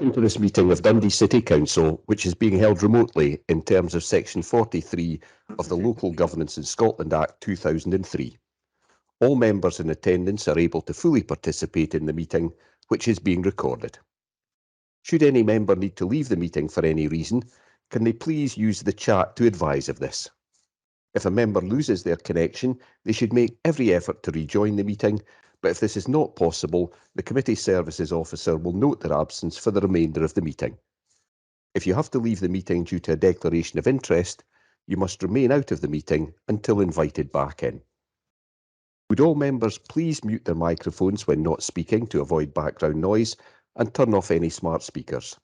Welcome to this meeting of Dundee City Council, which is being held remotely in terms of Section 43 of the Local Governance in Scotland Act 2003. All members in attendance are able to fully participate in the meeting, which is being recorded. Should any member need to leave the meeting for any reason, can they please use the chat to advise of this? If a member loses their connection, they should make every effort to rejoin the meeting, but if this is not possible, the Committee Services Officer will note their absence for the remainder of the meeting. If you have to leave the meeting due to a declaration of interest, you must remain out of the meeting until invited back in. Would all members please mute their microphones when not speaking to avoid background noise and turn off any smart speakers.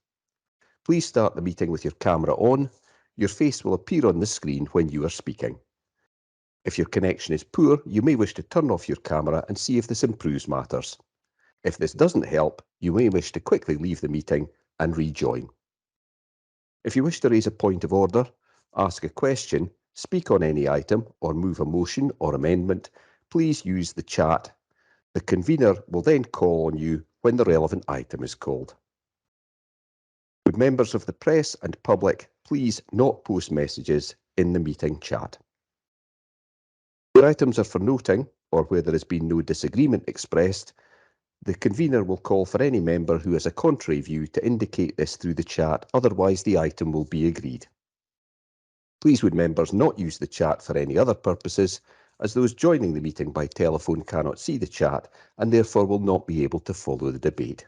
Please start the meeting with your camera on. Your face will appear on the screen when you are speaking. If your connection is poor, you may wish to turn off your camera and see if this improves matters. If this doesn't help, you may wish to quickly leave the meeting and rejoin. If you wish to raise a point of order, ask a question, speak on any item, or move a motion or amendment, please use the chat. The convener will then call on you when the relevant item is called. Would members of the press and public please not post messages in the meeting chat? Where items are for noting, or where there has been no disagreement expressed, the convener will call for any member who has a contrary view to indicate this through the chat, otherwise the item will be agreed. Please would members not use the chat for any other purposes, as those joining the meeting by telephone cannot see the chat and therefore will not be able to follow the debate.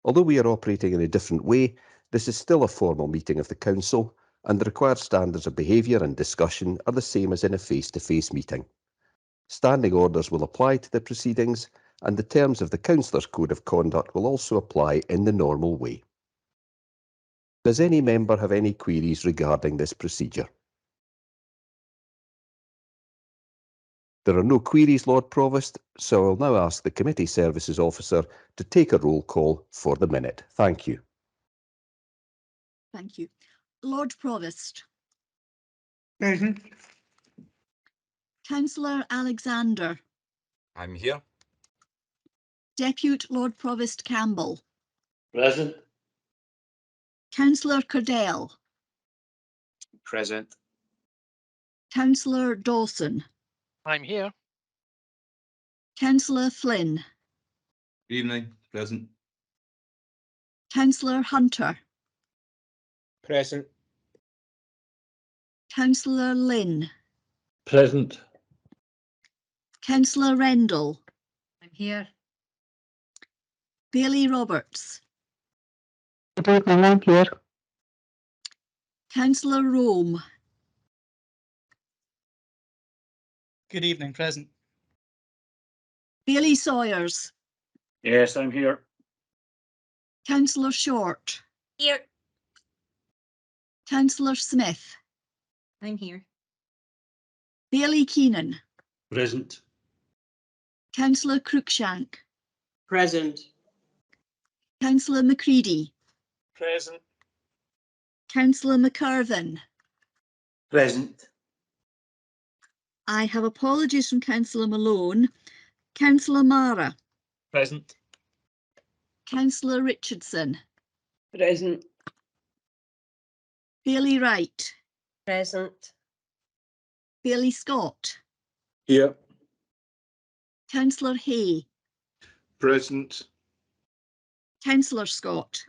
Although we are operating in a different way, this is still a formal meeting of the Council, and the required standards of behaviour and discussion are the same as in a face-to-face meeting. Standing orders will apply to the proceedings, and the terms of the Councillors' Code of Conduct will also apply in the normal way. Does any member have any queries regarding this procedure? There are no queries, Lord Provost, so I will now ask the Committee Services Officer to take a roll call for the minute. Thank you. Thank you. Lord Provost. Present. Councillor Alexander. I'm here. Depute Lord Provost Campbell. Present. Councillor Cardell. Present. Councillor Dawson. I'm here. Councillor Flynn. Good evening. Present. Councillor Hunter. Present. Councillor Lynn. Present. Councillor Rendell. I'm here. Bailey Roberts. Good evening, I'm here. Councillor Rome. Good evening, present. Bailey Sawyers. Yes, I'm here. Councillor Short. Here. Councillor Smith. I'm here. Bailey Keenan. Present. Councillor Cruikshank. Present. Councillor Macready. Present. Councillor McCarvin. Present. I have apologies from Councillor Malone. Councillor Mara. Present. Councillor Richardson. Present. Bailey Wright. Present. Bailey Scott. Here. Councillor Hay. Present. Councillor Scott.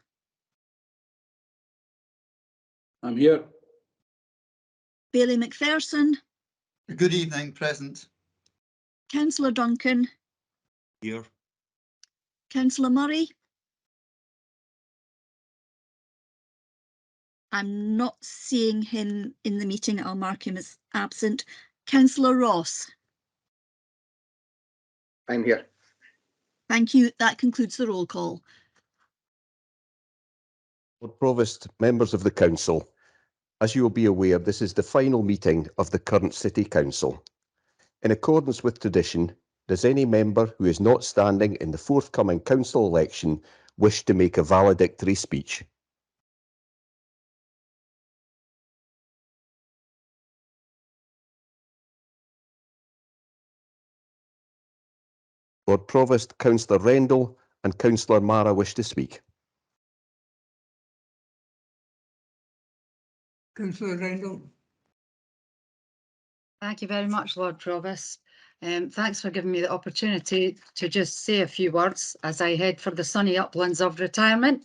I'm here. Bailey McPherson. Good evening. Present. Councillor Duncan. Here. Councillor Murray. I'm not seeing him in the meeting. I'll mark him as absent. Councillor Ross. I'm here. Thank you. That concludes the roll call. Lord Provost, members of the Council, as you will be aware, this is the final meeting of the current City Council. In accordance with tradition, does any member who is not standing in the forthcoming Council election wish to make a valedictory speech? Lord Provost, Councillor Rendell and Councillor Mara wish to speak. Councillor Randall. Thank you very much, Lord Provost. Thanks for giving me the opportunity to just say a few words as I head for the sunny uplands of retirement.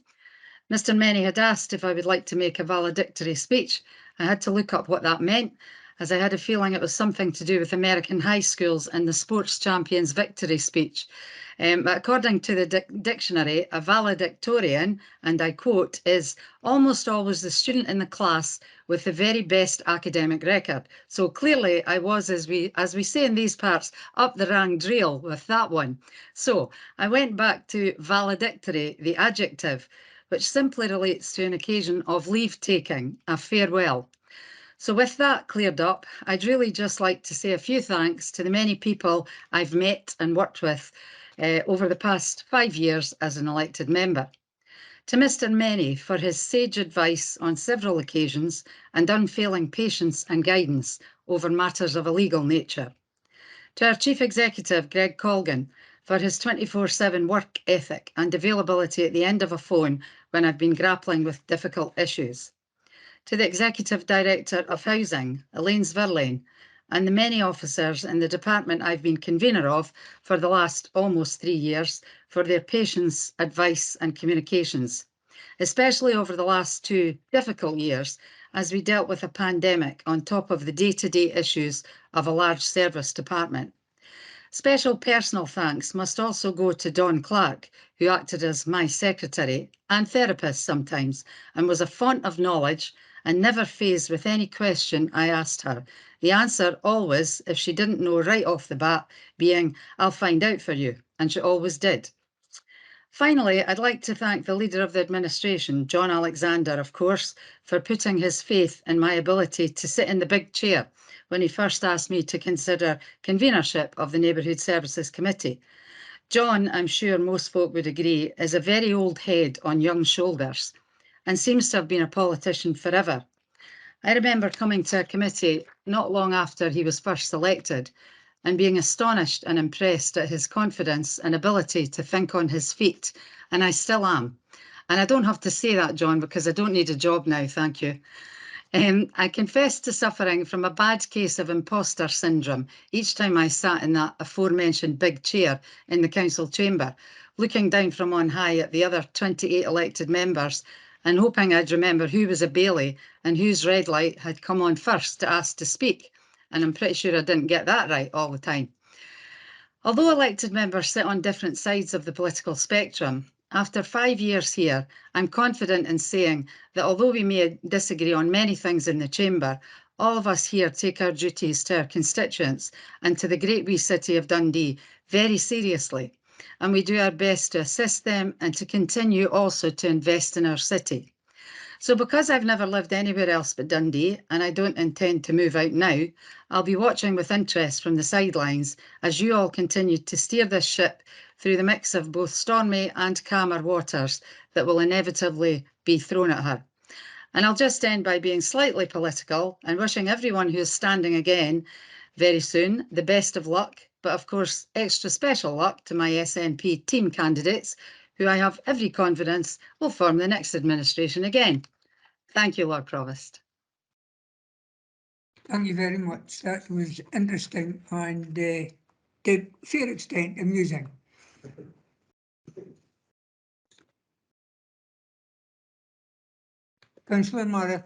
Mr. Many had asked if I would like to make a valedictory speech. I had to look up what that meant, as I had a feeling it was something to do with American high schools and the sports champions victory speech. But according to the dictionary, a valedictorian, and I quote, is almost always the student in the class with the very best academic record. So clearly I was, as we say in these parts, up the rank drill with that one. So I went back to valedictory, the adjective, which simply relates to an occasion of leave taking, a farewell. So with that cleared up, I'd really just like to say a few thanks to the many people I've met and worked with over the past 5 years as an elected member. To Mr. Many for his sage advice on several occasions and unfailing patience and guidance over matters of a legal nature. To our Chief Executive, Greg Colgan, for his 24/7 work ethic and availability at the end of a phone when I've been grappling with difficult issues. To the Executive Director of Housing, Elaine Sverlane, and the many officers in the department I've been convener of for the last almost 3 years for their patience, advice and communications, especially over the last 2 difficult years as we dealt with a pandemic on top of the day-to-day issues of a large service department. Special personal thanks must also go to Dawn Clark, who acted as my secretary and therapist sometimes, and was a font of knowledge and never fazed with any question I asked her. The answer always, if she didn't know right off the bat, being, "I'll find out for you," and she always did. Finally, I'd like to thank the Leader of the Administration, John Alexander, of course, for putting his faith in my ability to sit in the big chair when he first asked me to consider convenership of the Neighbourhood Services Committee. John, I'm sure most folk would agree, is a very old head on young shoulders and seems to have been a politician forever. I remember coming to a committee not long after he was first elected and being astonished and impressed at his confidence and ability to think on his feet, and I still am. And I don't have to say that, John, because I don't need a job now, thank you. I confess to suffering from a bad case of imposter syndrome each time I sat in that aforementioned big chair in the council chamber, looking down from on high at the other 28 elected members and hoping I'd remember who was a Bailey and whose red light had come on first to ask to speak. And I'm pretty sure I didn't get that right all the time. Although elected members sit on different sides of the political spectrum, after 5 years here, I'm confident in saying that although we may disagree on many things in the chamber, all of us here take our duties to our constituents and to the great wee city of Dundee very seriously, and we do our best to assist them and to continue also to invest in our city. So because I've never lived anywhere else but Dundee, and I don't intend to move out now, I'll be watching with interest from the sidelines as you all continue to steer this ship through the mix of both stormy and calmer waters that will inevitably be thrown at her. And I'll just end by being slightly political and wishing everyone who is standing again very soon the best of luck, but of course extra special luck to my SNP team candidates, who I have every confidence will form the next administration again. Thank you, Lord Provost. Thank you very much. That was interesting and to a fair extent amusing. Councillor Murray.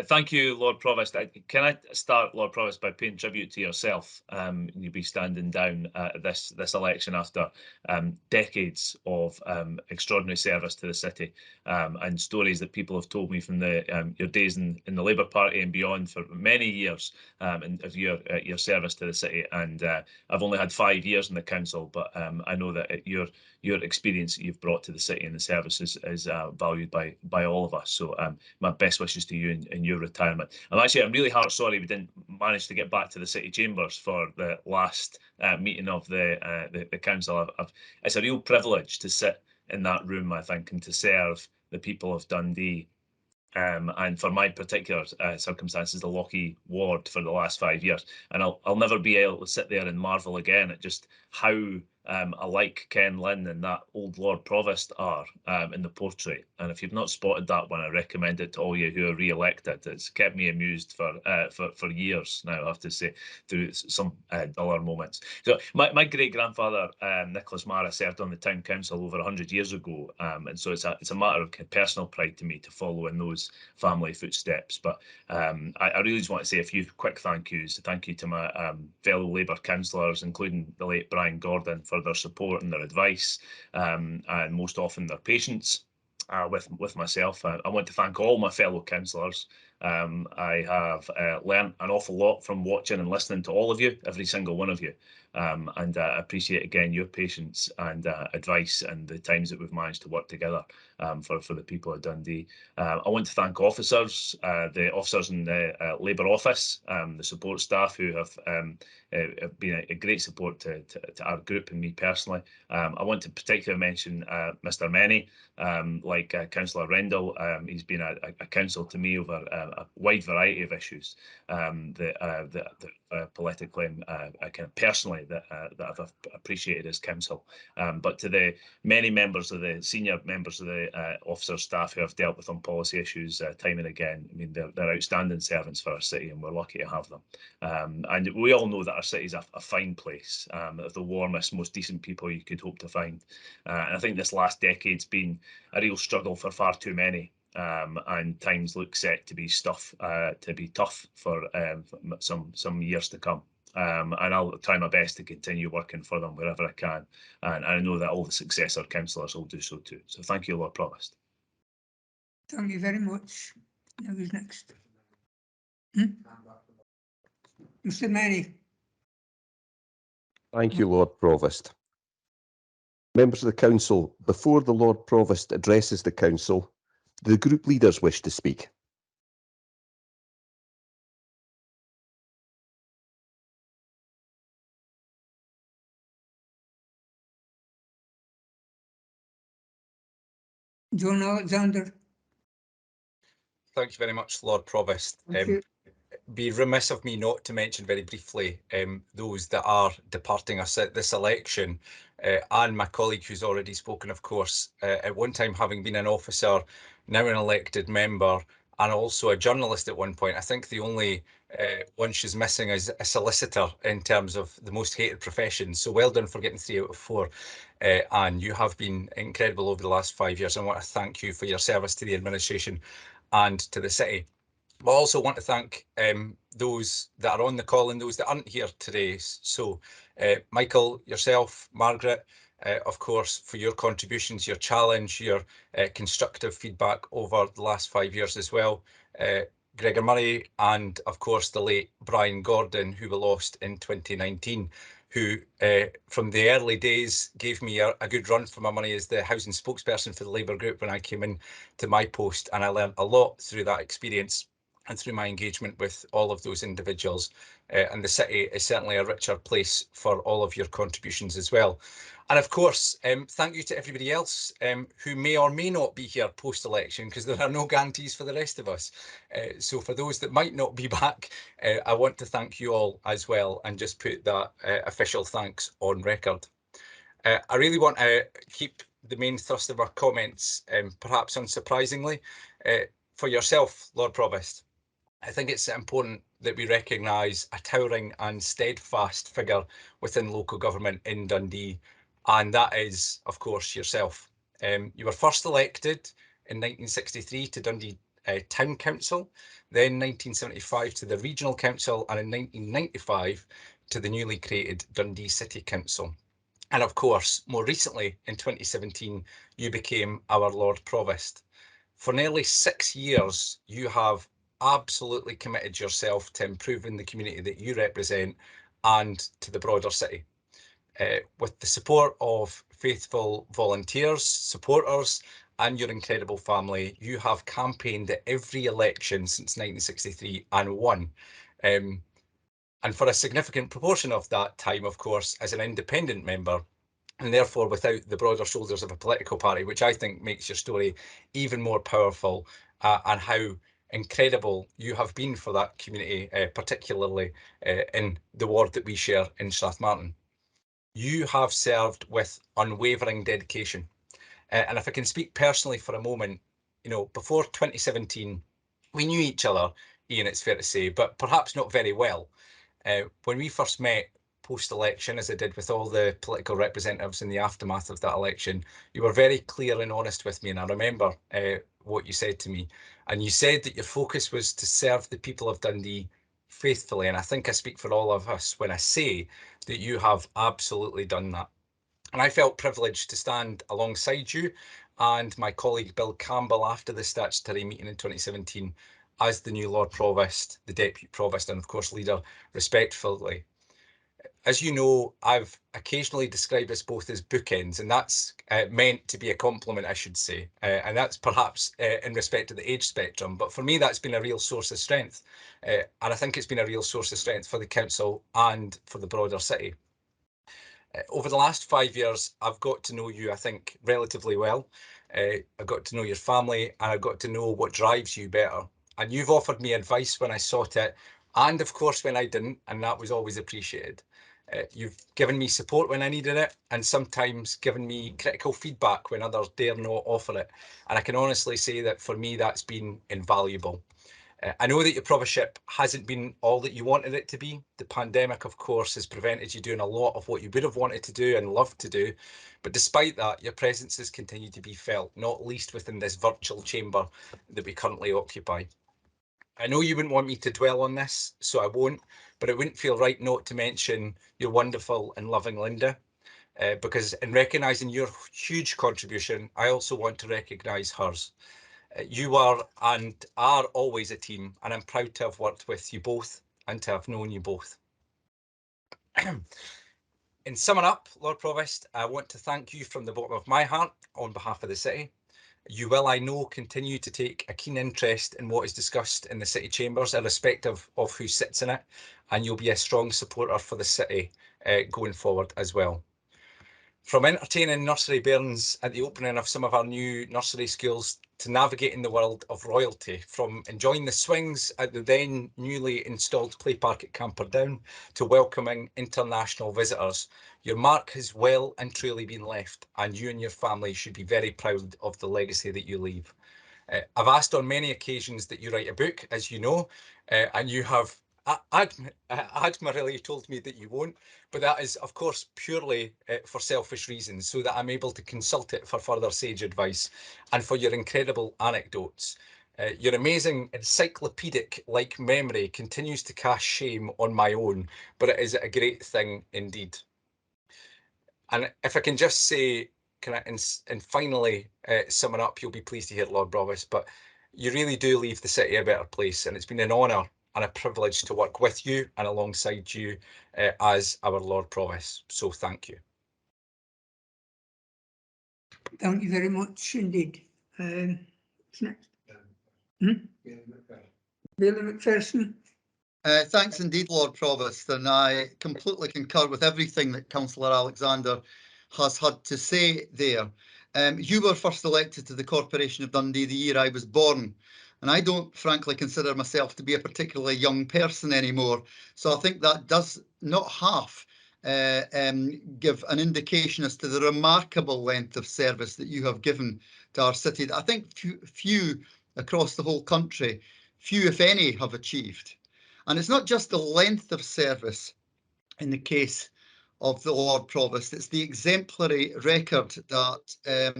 Thank you, Lord Provost. Can I start, Lord Provost, by paying tribute to yourself? You'll be standing down this election after decades of extraordinary service to the city, and stories that people have told me from your days in the Labour Party and beyond for many years, and of your service to the city. And I've only had 5 years in the council, but I know that your experience that you've brought to the city and the service is valued by all of us. So my best wishes to you in your retirement. I'm really heart sorry we didn't manage to get back to the city chambers for the last meeting of the council. It's a real privilege to sit in that room, I think, and to serve the people of Dundee. And for my particular circumstances, the Lochie ward for the last 5 years. And I'll never be able to sit there and marvel again at just how alike Ken Lynn and that old Lord Provost are in the portrait. And if you've not spotted that one, I recommend it to all you who are re-elected. It's kept me amused for years now, I have to say, through some duller moments. So my great-grandfather, Nicholas Mara, served on the town council over 100 years ago. And so it's a matter of personal pride to me to follow in those family footsteps. But I really just want to say a few quick thank yous. Thank you to my fellow Labour councillors, including the late Brian Gordon, for their support and their advice, and most often their patience with myself. I want to thank all my fellow councillors. I have learned an awful lot from watching and listening to all of you, every single one of you. And I appreciate again your patience and advice and the times that we've managed to work together for the people of Dundee. I want to thank officers, the officers in the Labour office, the support staff who have been a great support to our group and me personally. I want to particularly mention Mr. Many, like Councillor Rendell. He's been a counsel to me over a wide variety of issues that politically and kind of personally that I've appreciated as counsel. But to the many members of the senior members of the officers staff who have dealt with on policy issues time and again, I mean, they're outstanding servants for our city, and we're lucky to have them. And we all know that our city is a fine place, of the warmest, most decent people you could hope to find. And I think this last decade's been a real struggle for far too many. And times look set to be tough for some years to come. And I'll try my best to continue working for them wherever I can. And I know that all the successor councillors will do so too. So thank you, Lord Provost. Thank you very much. Now who's next? Mr. Many. Thank you, Lord Provost. Members of the Council, before the Lord Provost addresses the Council, do the group leaders wish to speak? John Alexander. Thank you very much, Lord Provost. Be remiss of me not to mention very briefly those that are departing us at this election, and my colleague who's already spoken, of course, at one time having been an officer, now an elected member, and also a journalist at one point. I think the only one she's missing is a solicitor in terms of the most hated profession. So well done for getting 3 out of 4. And you have been incredible over the last 5 years. I want to thank you for your service to the administration and to the city. I also want to thank those that are on the call and those that aren't here today. So Michael, yourself, Margaret, of course, for your contributions, your challenge, your constructive feedback over the last 5 years as well. Gregor Murray, and of course the late Brian Gordon, who we lost in 2019, who from the early days gave me a good run for my money as the housing spokesperson for the Labour group when I came in to my post, and I learned a lot through that experience and through my engagement with all of those individuals. And the city is certainly a richer place for all of your contributions as well. And of course, thank you to everybody else who may or may not be here post-election, because there are no guarantees for the rest of us. So for those that might not be back, I want to thank you all as well and just put that official thanks on record. I really want to keep the main thrust of our comments, perhaps unsurprisingly, for yourself, Lord Provost. I think it's important that we recognise a towering and steadfast figure within local government in Dundee, and that is, of course, yourself. You were first elected in 1963 to Dundee Town Council, then 1975 to the Regional Council, and in 1995 to the newly created Dundee City Council. And of course, more recently, in 2017, you became our Lord Provost. For nearly 6 years, you have absolutely committed yourself to improving the community that you represent and to the broader city. With the support of faithful volunteers, supporters, and your incredible family, you have campaigned at every election since 1963 and won. And for a significant proportion of that time, of course, as an independent member, and therefore without the broader shoulders of a political party, which I think makes your story even more powerful, and how incredible you have been for that community, particularly in the ward that we share in Strathmartin. You have served with unwavering dedication. And if I can speak personally for a moment, you know, before 2017, we knew each other, Ian, it's fair to say, but perhaps not very well. When we first met post-election, as I did with all the political representatives in the aftermath of that election, you were very clear and honest with me, and I remember what you said to me. And you said that your focus was to serve the people of Dundee faithfully, and I think I speak for all of us when I say that you have absolutely done that. And I felt privileged to stand alongside you and my colleague Bill Campbell after the statutory meeting in 2017 as the new Lord Provost, the Deputy Provost, and of course leader, respectfully. As you know, I've occasionally described us both as bookends, and that's meant to be a compliment, I should say. And that's perhaps in respect to the age spectrum, but for me, that's been a real source of strength. And I think it's been a real source of strength for the council and for the broader city. Over the last 5 years, I've got to know you, I think, relatively well. I got to know your family and I got to know what drives you better. And you've offered me advice when I sought it, and of course when I didn't, and that was always appreciated. You've given me support when I needed it, and sometimes given me critical feedback when others dare not offer it. And I can honestly say that for me, that's been invaluable. I know that your provostship hasn't been all that you wanted it to be. The pandemic, of course, has prevented you doing a lot of what you would have wanted to do and loved to do. But despite that, your presence has continued to be felt, not least within this virtual chamber that we currently occupy. I know you wouldn't want me to dwell on this, so I won't, but it wouldn't feel right not to mention your wonderful and loving Linda, because in recognising your huge contribution, I also want to recognise hers. You are and are always a team, and I'm proud to have worked with you both and to have known you both. In summing up, Lord Provost, I want to thank you from the bottom of my heart on behalf of the city. You will, I know, continue to take a keen interest in what is discussed in the city chambers, irrespective of who sits in it, and you'll be a strong supporter for the city going forward as well. From entertaining nursery bairns at the opening of some of our new nursery schools to navigating the world of royalty, from enjoying the swings at the then newly installed play park at Camperdown to welcoming international visitors, your mark has well and truly been left, and you and your family should be very proud of the legacy that you leave. I've asked on many occasions that you write a book, as you know, and you have admirably told me that you won't, but that is, of course, purely for selfish reasons, so that I'm able to consult it for further sage advice and for your incredible anecdotes. Your amazing encyclopedic-like memory continues to cast shame on my own, but it is a great thing indeed. And if I can just say, and finally sum it up, you'll be pleased to hear, Lord Provost, but you really do leave the city a better place, and it's been an honour and a privilege to work with you and alongside you as our Lord Provost. So thank you. Thank you very much indeed. What's next? Bailey McPherson. Thanks indeed, Lord Provost, and I completely concur with everything that Councillor Alexander has had to say there. You were first elected to the Corporation of Dundee the year I was born, and I don't frankly consider myself to be a particularly young person anymore, so I think that does not half give an indication as to the remarkable length of service that you have given to our city that I think few across the whole country, few if any, have achieved. And it's not just the length of service in the case of the Lord Provost, it's the exemplary record that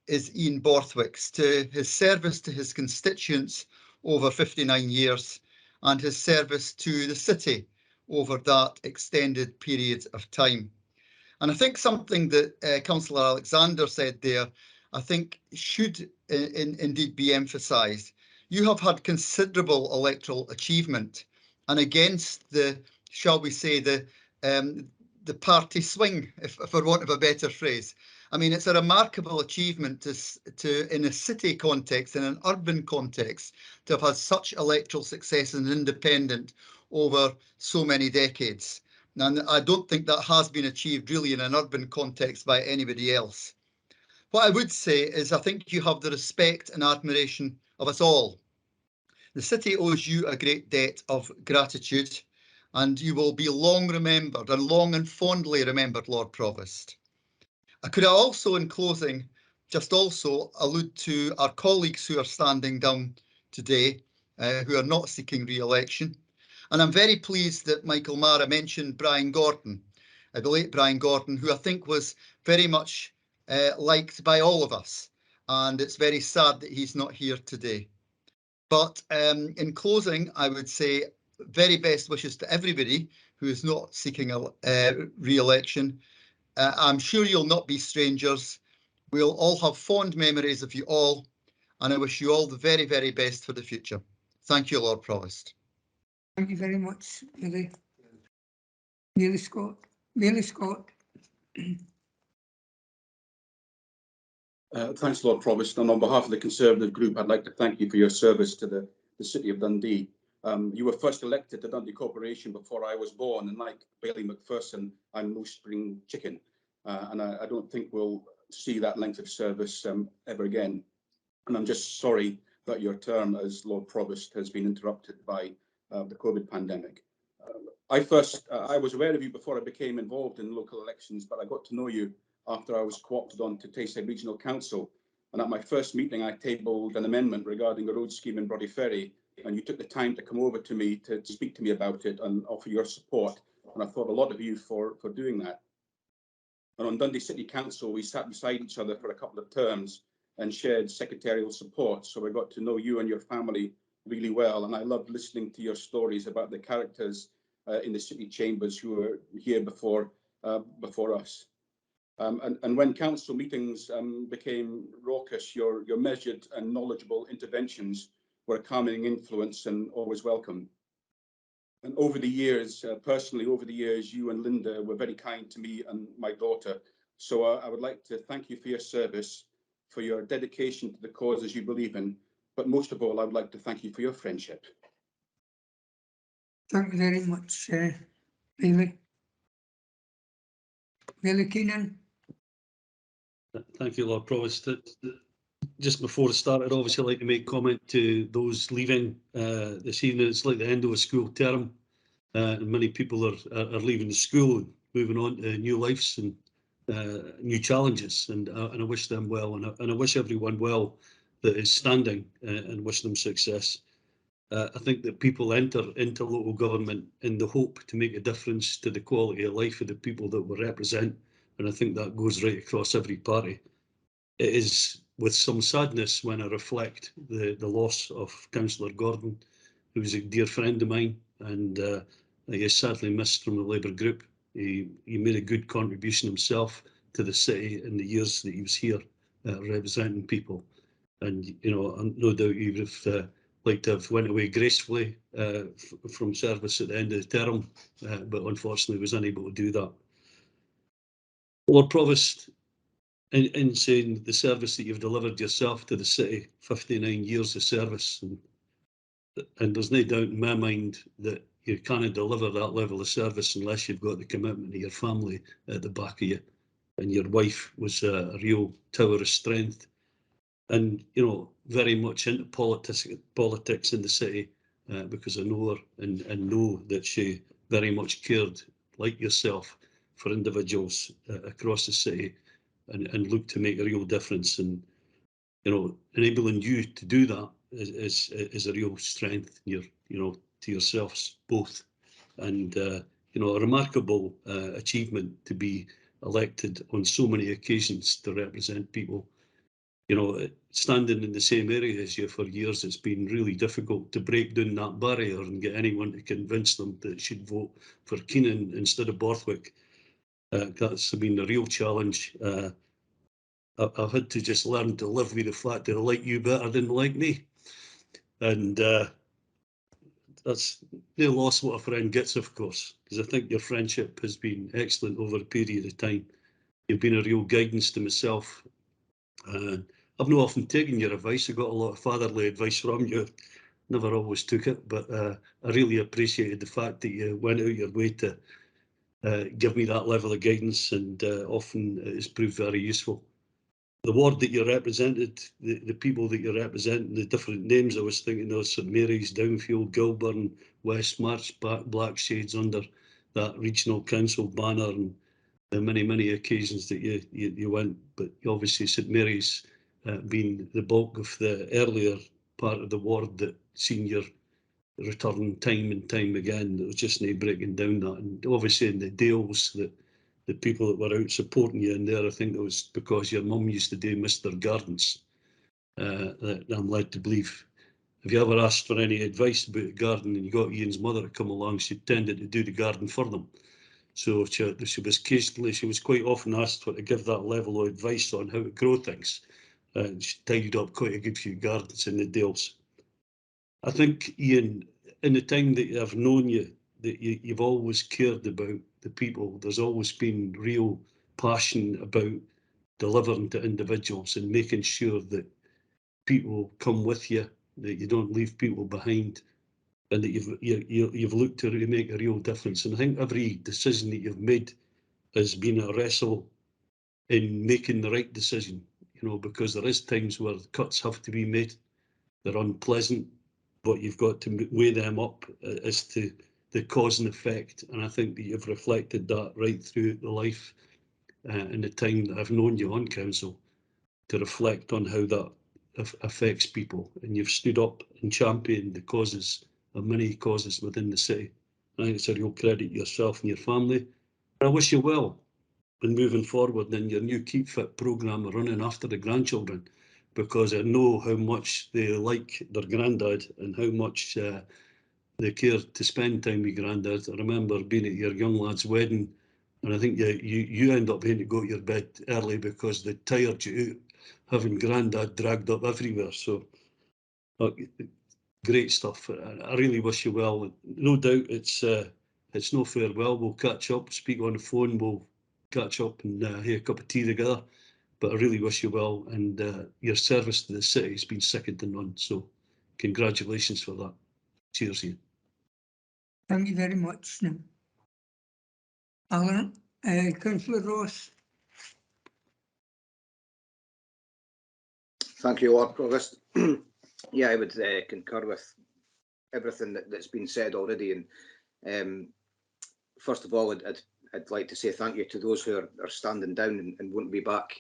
is Ian Borthwick's, to his service to his constituents over 59 years and his service to the city over that extended period of time. And I think something that Councillor Alexander said there, I think should indeed be emphasised. You have had considerable electoral achievement, and against the, shall we say, the party swing, if for want of a better phrase. I mean, it's a remarkable achievement to in a city context, in an urban context, to have had such electoral success as an independent over so many decades. And I don't think that has been achieved really in an urban context by anybody else. What I would say is I think you have the respect and admiration of us all. The city owes you a great debt of gratitude, and you will be long remembered and long and fondly remembered, Lord Provost. Could I also, in closing, just also allude to our colleagues who are standing down today, who are not seeking re-election. And I'm very pleased that Michael Mara mentioned Brian Gordon, the late Brian Gordon, who I think was very much liked by all of us. And it's very sad that he's not here today. But in closing, I would say very best wishes to everybody who is not seeking a re-election. I'm sure you'll not be strangers. We'll all have fond memories of you all, and I wish you all the very, very best for the future. Thank you, Lord Provost. Thank you very much, Billy. Billy Scott. Billy Scott. Thanks, Lord Provost. And on behalf of the Conservative Group, I'd like to thank you for your service to the City of Dundee. You were first elected to Dundee Corporation before I was born, and like Bailey McPherson, I'm no spring chicken. And I don't think we'll see that length of service ever again. And I'm just sorry that your term as Lord Provost has been interrupted by the COVID pandemic. I was aware of you before I became involved in local elections, but I got to know you after I was co-opted on to Tayside Regional Council. And at my first meeting, I tabled an amendment regarding a road scheme in Brodie Ferry, and you took the time to come over to me to speak to me about it and offer your support. And I thought a lot of you for doing that. And on Dundee City Council, we sat beside each other for a couple of terms and shared secretarial support. So I got to know you and your family really well. And I loved listening to your stories about the characters in the city chambers who were here before us. And when council meetings became raucous, your measured and knowledgeable interventions were a calming influence and always welcome. And over the years, personally, you and Linda were very kind to me and my daughter. So I would like to thank you for your service, for your dedication to the causes you believe in. But most of all, I would like to thank you for your friendship. Thank you very much, Bailey. Bailey Keenan. Thank you, Lord Provost. Just before I start, I'd obviously like to make comment to those leaving this evening. It's like the end of a school term, and many people are leaving the school and moving on to new lives and new challenges. And I wish them well, and I wish everyone well that is standing, and wish them success. I think that people enter into local government in the hope to make a difference to the quality of life of the people that we represent, and I think that goes right across every party. It is with some sadness when I reflect the loss of Councillor Gordon, who was a dear friend of mine, and he is sadly missed from the Labour group. He made a good contribution himself to the city in the years that he was here representing people. And, you know, no doubt he would have liked to have went away gracefully from service at the end of the term, but unfortunately was unable to do that. Lord Provost, in saying the service that you've delivered yourself to the city, 59 years of service, and there's no doubt in my mind that you can't deliver that level of service unless you've got the commitment of your family at the back of you. And your wife was a real tower of strength, and, you know, very much into politics in the city, because I know her and know that she very much cared, like yourself, for individuals across the city, and look to make a real difference. And, you know, enabling you to do that is a real strength, you know, to yourselves both. And, you know, a remarkable achievement to be elected on so many occasions to represent people. You know, standing in the same area as you for years, it's been really difficult to break down that barrier and get anyone to convince them that they should vote for Keenan instead of Borthwick. That's been a real challenge. I've had to just learn to live with the fact that I like you better than like me. And that's no loss what a friend gets, of course, because I think your friendship has been excellent over a period of time. You've been a real guidance to myself. I've not often taken your advice. I got a lot of fatherly advice from you. Never always took it, but I really appreciated the fact that you went out your way to give me that level of guidance, and often it has proved very useful. ward that you represented, the people that you represent, and the different names. I was thinking of St Mary's, Downfield, Gilburn, West March, Blackshades under that regional council banner, and the many occasions that you went. But obviously St Mary's being the bulk of the earlier part of the ward that seen your return time and time again. There was just no breaking down that. And obviously in the Dales, that the people that were out supporting you in there, I think it was because your mum used to do Mr. Gardens, that I'm led to believe. If you ever asked for any advice about a garden and you got Ian's mother to come along, she tended to do the garden for them. So she was quite often asked for to give that level of advice on how to grow things. She tidied up quite a good few gardens in the Dales. I think, Ian, in the time that I've known you, that you've always cared about the people. There's always been real passion about delivering to individuals and making sure that people come with you, that you don't leave people behind, and that you've looked to make a real difference. And I think every decision that you've made has been a wrestle in making the right decision, you know, because there is times where cuts have to be made. They're unpleasant, but you've got to weigh them up as to the cause and effect. And I think that you've reflected that right through the life and the time that I've known you on council, to reflect on how that affects people. And you've stood up and championed the causes of many causes within the city. I think it's a real credit to yourself and your family. And I wish you well in moving forward in your new Keep Fit programme of running after the grandchildren, because I know how much they like their granddad and how much they care to spend time with granddad. I remember being at your young lad's wedding, and I think you end up having to go to your bed early because they tired you out having granddad dragged up everywhere. So great stuff. I really wish you well. No doubt it's no farewell. We'll catch up, speak on the phone, we'll catch up and have a cup of tea together. But I really wish you well, and your service to the city has been second to none. So congratulations for that. Cheers, Ian. Thank you very much. Alan, Councillor Ross. Thank you, Lord Provost. Yeah, I would concur with everything that's been said already. And first of all, I'd like to say thank you to those who are standing down and won't be back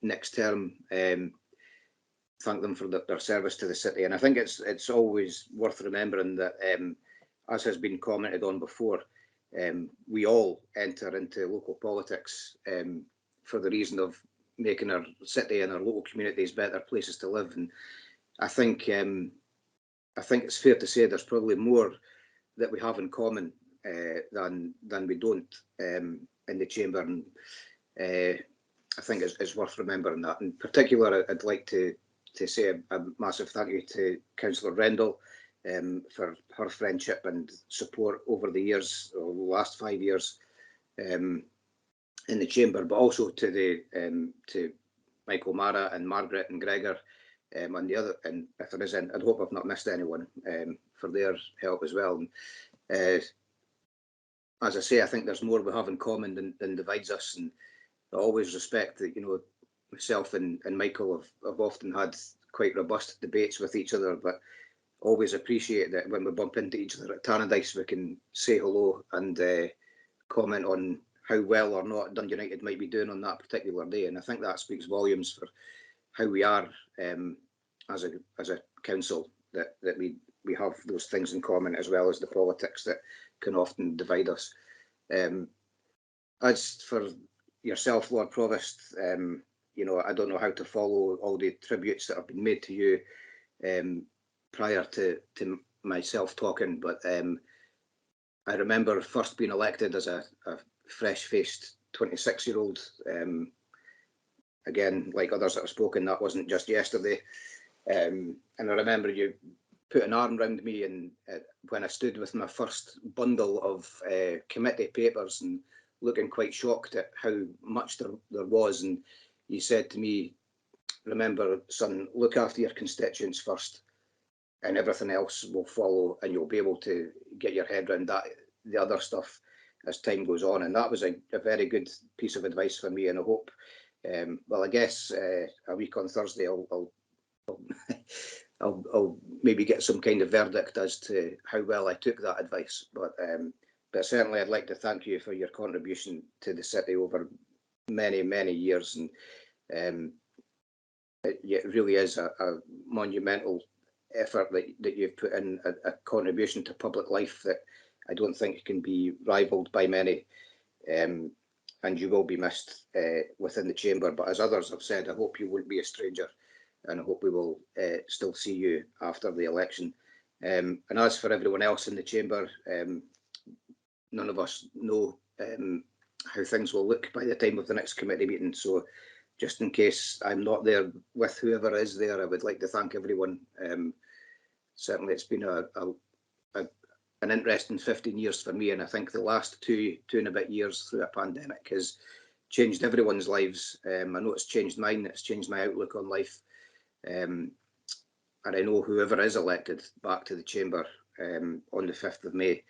next term. Thank them for their service to the city. And I think it's always worth remembering that, as has been commented on before, we all enter into local politics for the reason of making our city and our local communities better places to live. And I think it's fair to say there's probably more that we have in common than we don't in the chamber. And I think it's worth remembering that. In particular, I'd like to say a massive thank you to Councillor Rendell for her friendship and support over the years, or the last 5 years in the chamber, but also to Michael Mara and Margaret and Gregor and the other, and if there isn't, I hope I've not missed anyone, for their help as well. And, as I say, I think there's more we have in common than divides us, and I always respect that, you know, myself and Michael have often had quite robust debates with each other, but always appreciate that when we bump into each other at Tannadice, we can say hello and comment on how well or not Dundee United might be doing on that particular day. And I think that speaks volumes for how we are as a council, that we have those things in common, as well as the politics that can often divide us. As for yourself, Lord Provost, you know, I don't know how to follow all the tributes that have been made to you prior to myself talking, but I remember first being elected as a fresh-faced 26-year-old. Again, like others that have spoken, that wasn't just yesterday. And I remember you put an arm around me, and when I stood with my first bundle of committee papers and looking quite shocked at how much there was, and you said to me, remember, son, look after your constituents first and everything else will follow, and you'll be able to get your head around that, the other stuff, as time goes on. And that was a very good piece of advice for me, and I hope Well, I guess a week on Thursday, I'll maybe get some kind of verdict as to how well I took that advice. But certainly, I'd like to thank you for your contribution to the city over many, many years, and it really is a monumental effort that you've put in, a contribution to public life that I don't think can be rivalled by many. And you will be missed within the chamber. But as others have said, I hope you won't be a stranger, and I hope we will still see you after the election. And as for everyone else in the chamber, none of us know how things will look by the time of the next committee meeting. So just in case I'm not there with whoever is there, I would like to thank everyone. Certainly it's been an interesting 15 years for me, and I think the last two and a bit years through a pandemic has changed everyone's lives. I know it's changed mine, it's changed my outlook on life, and I know whoever is elected back to the chamber on the 5th of May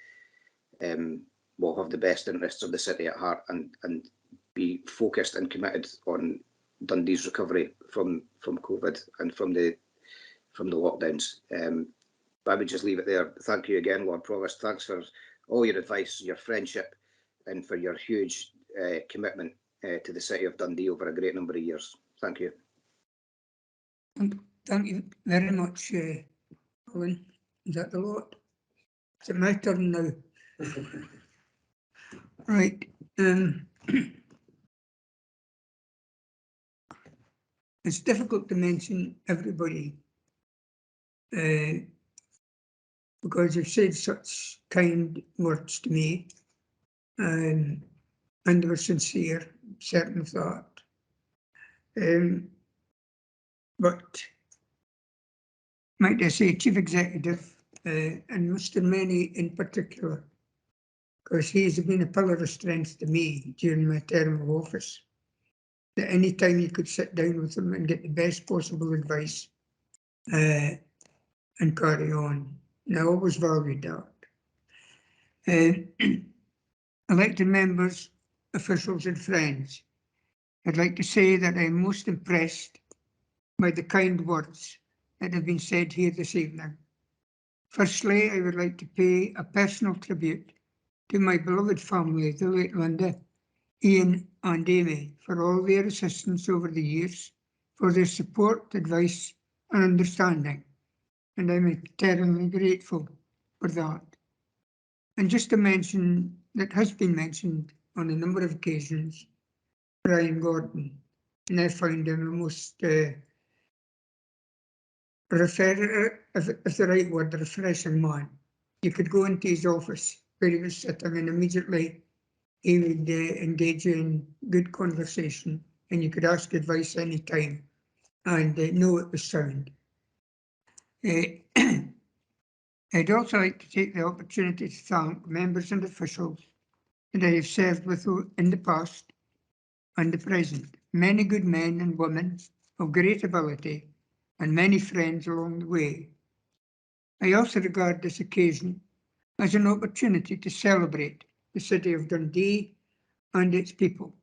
will have the best interests of the city at heart and be focused and committed on Dundee's recovery from COVID and from the lockdowns. But I would just leave it there. Thank you again, Lord Provost. Thanks for all your advice, your friendship, and for your huge commitment to the city of Dundee over a great number of years. Thank you. Thank you very much, Colin. Is that the lot? Is it my turn now? Right. It's difficult to mention everybody because you've said such kind words to me, and they were sincere, certain of that. But might I say Chief Executive and Mr. Many in particular, because he's been a pillar of strength to me during my term of office. That any time you could sit down with him and get the best possible advice and carry on. And I always valued that. Elected members, officials and friends, I'd like to say that I'm most impressed by the kind words that have been said here this evening. Firstly, I would like to pay a personal tribute to my beloved family, the late Linda, Ian and Amy, for all their assistance over the years, for their support, advice and understanding. And I'm eternally grateful for that. And just to mention, that has been mentioned on a number of occasions, Brian Gordon, and I find him a most if the right word, refreshing man. You could go into his office where he was sitting and immediately he would engage you in good conversation, and you could ask advice any time and know it was sound. I'd also like to take the opportunity to thank members and officials that I have served with in the past and the present, many good men and women of great ability and many friends along the way. I also regard this occasion as an opportunity to celebrate the city of Dundee and its people,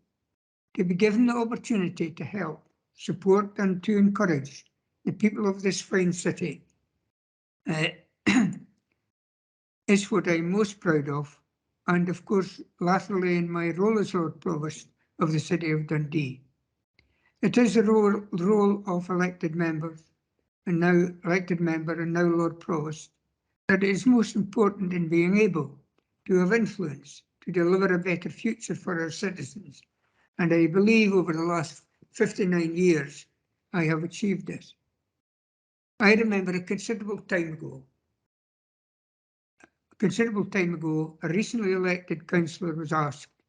to be given the opportunity to help, support and to encourage the people of this fine city is what I'm most proud of, and of course latterly in my role as Lord Provost of the city of Dundee. It is the role of elected member and now Lord Provost that it is most important in being able to have influence to deliver a better future for our citizens. And I believe over the last 59 years, I have achieved this. I remember a considerable time ago, a recently elected councillor was asked,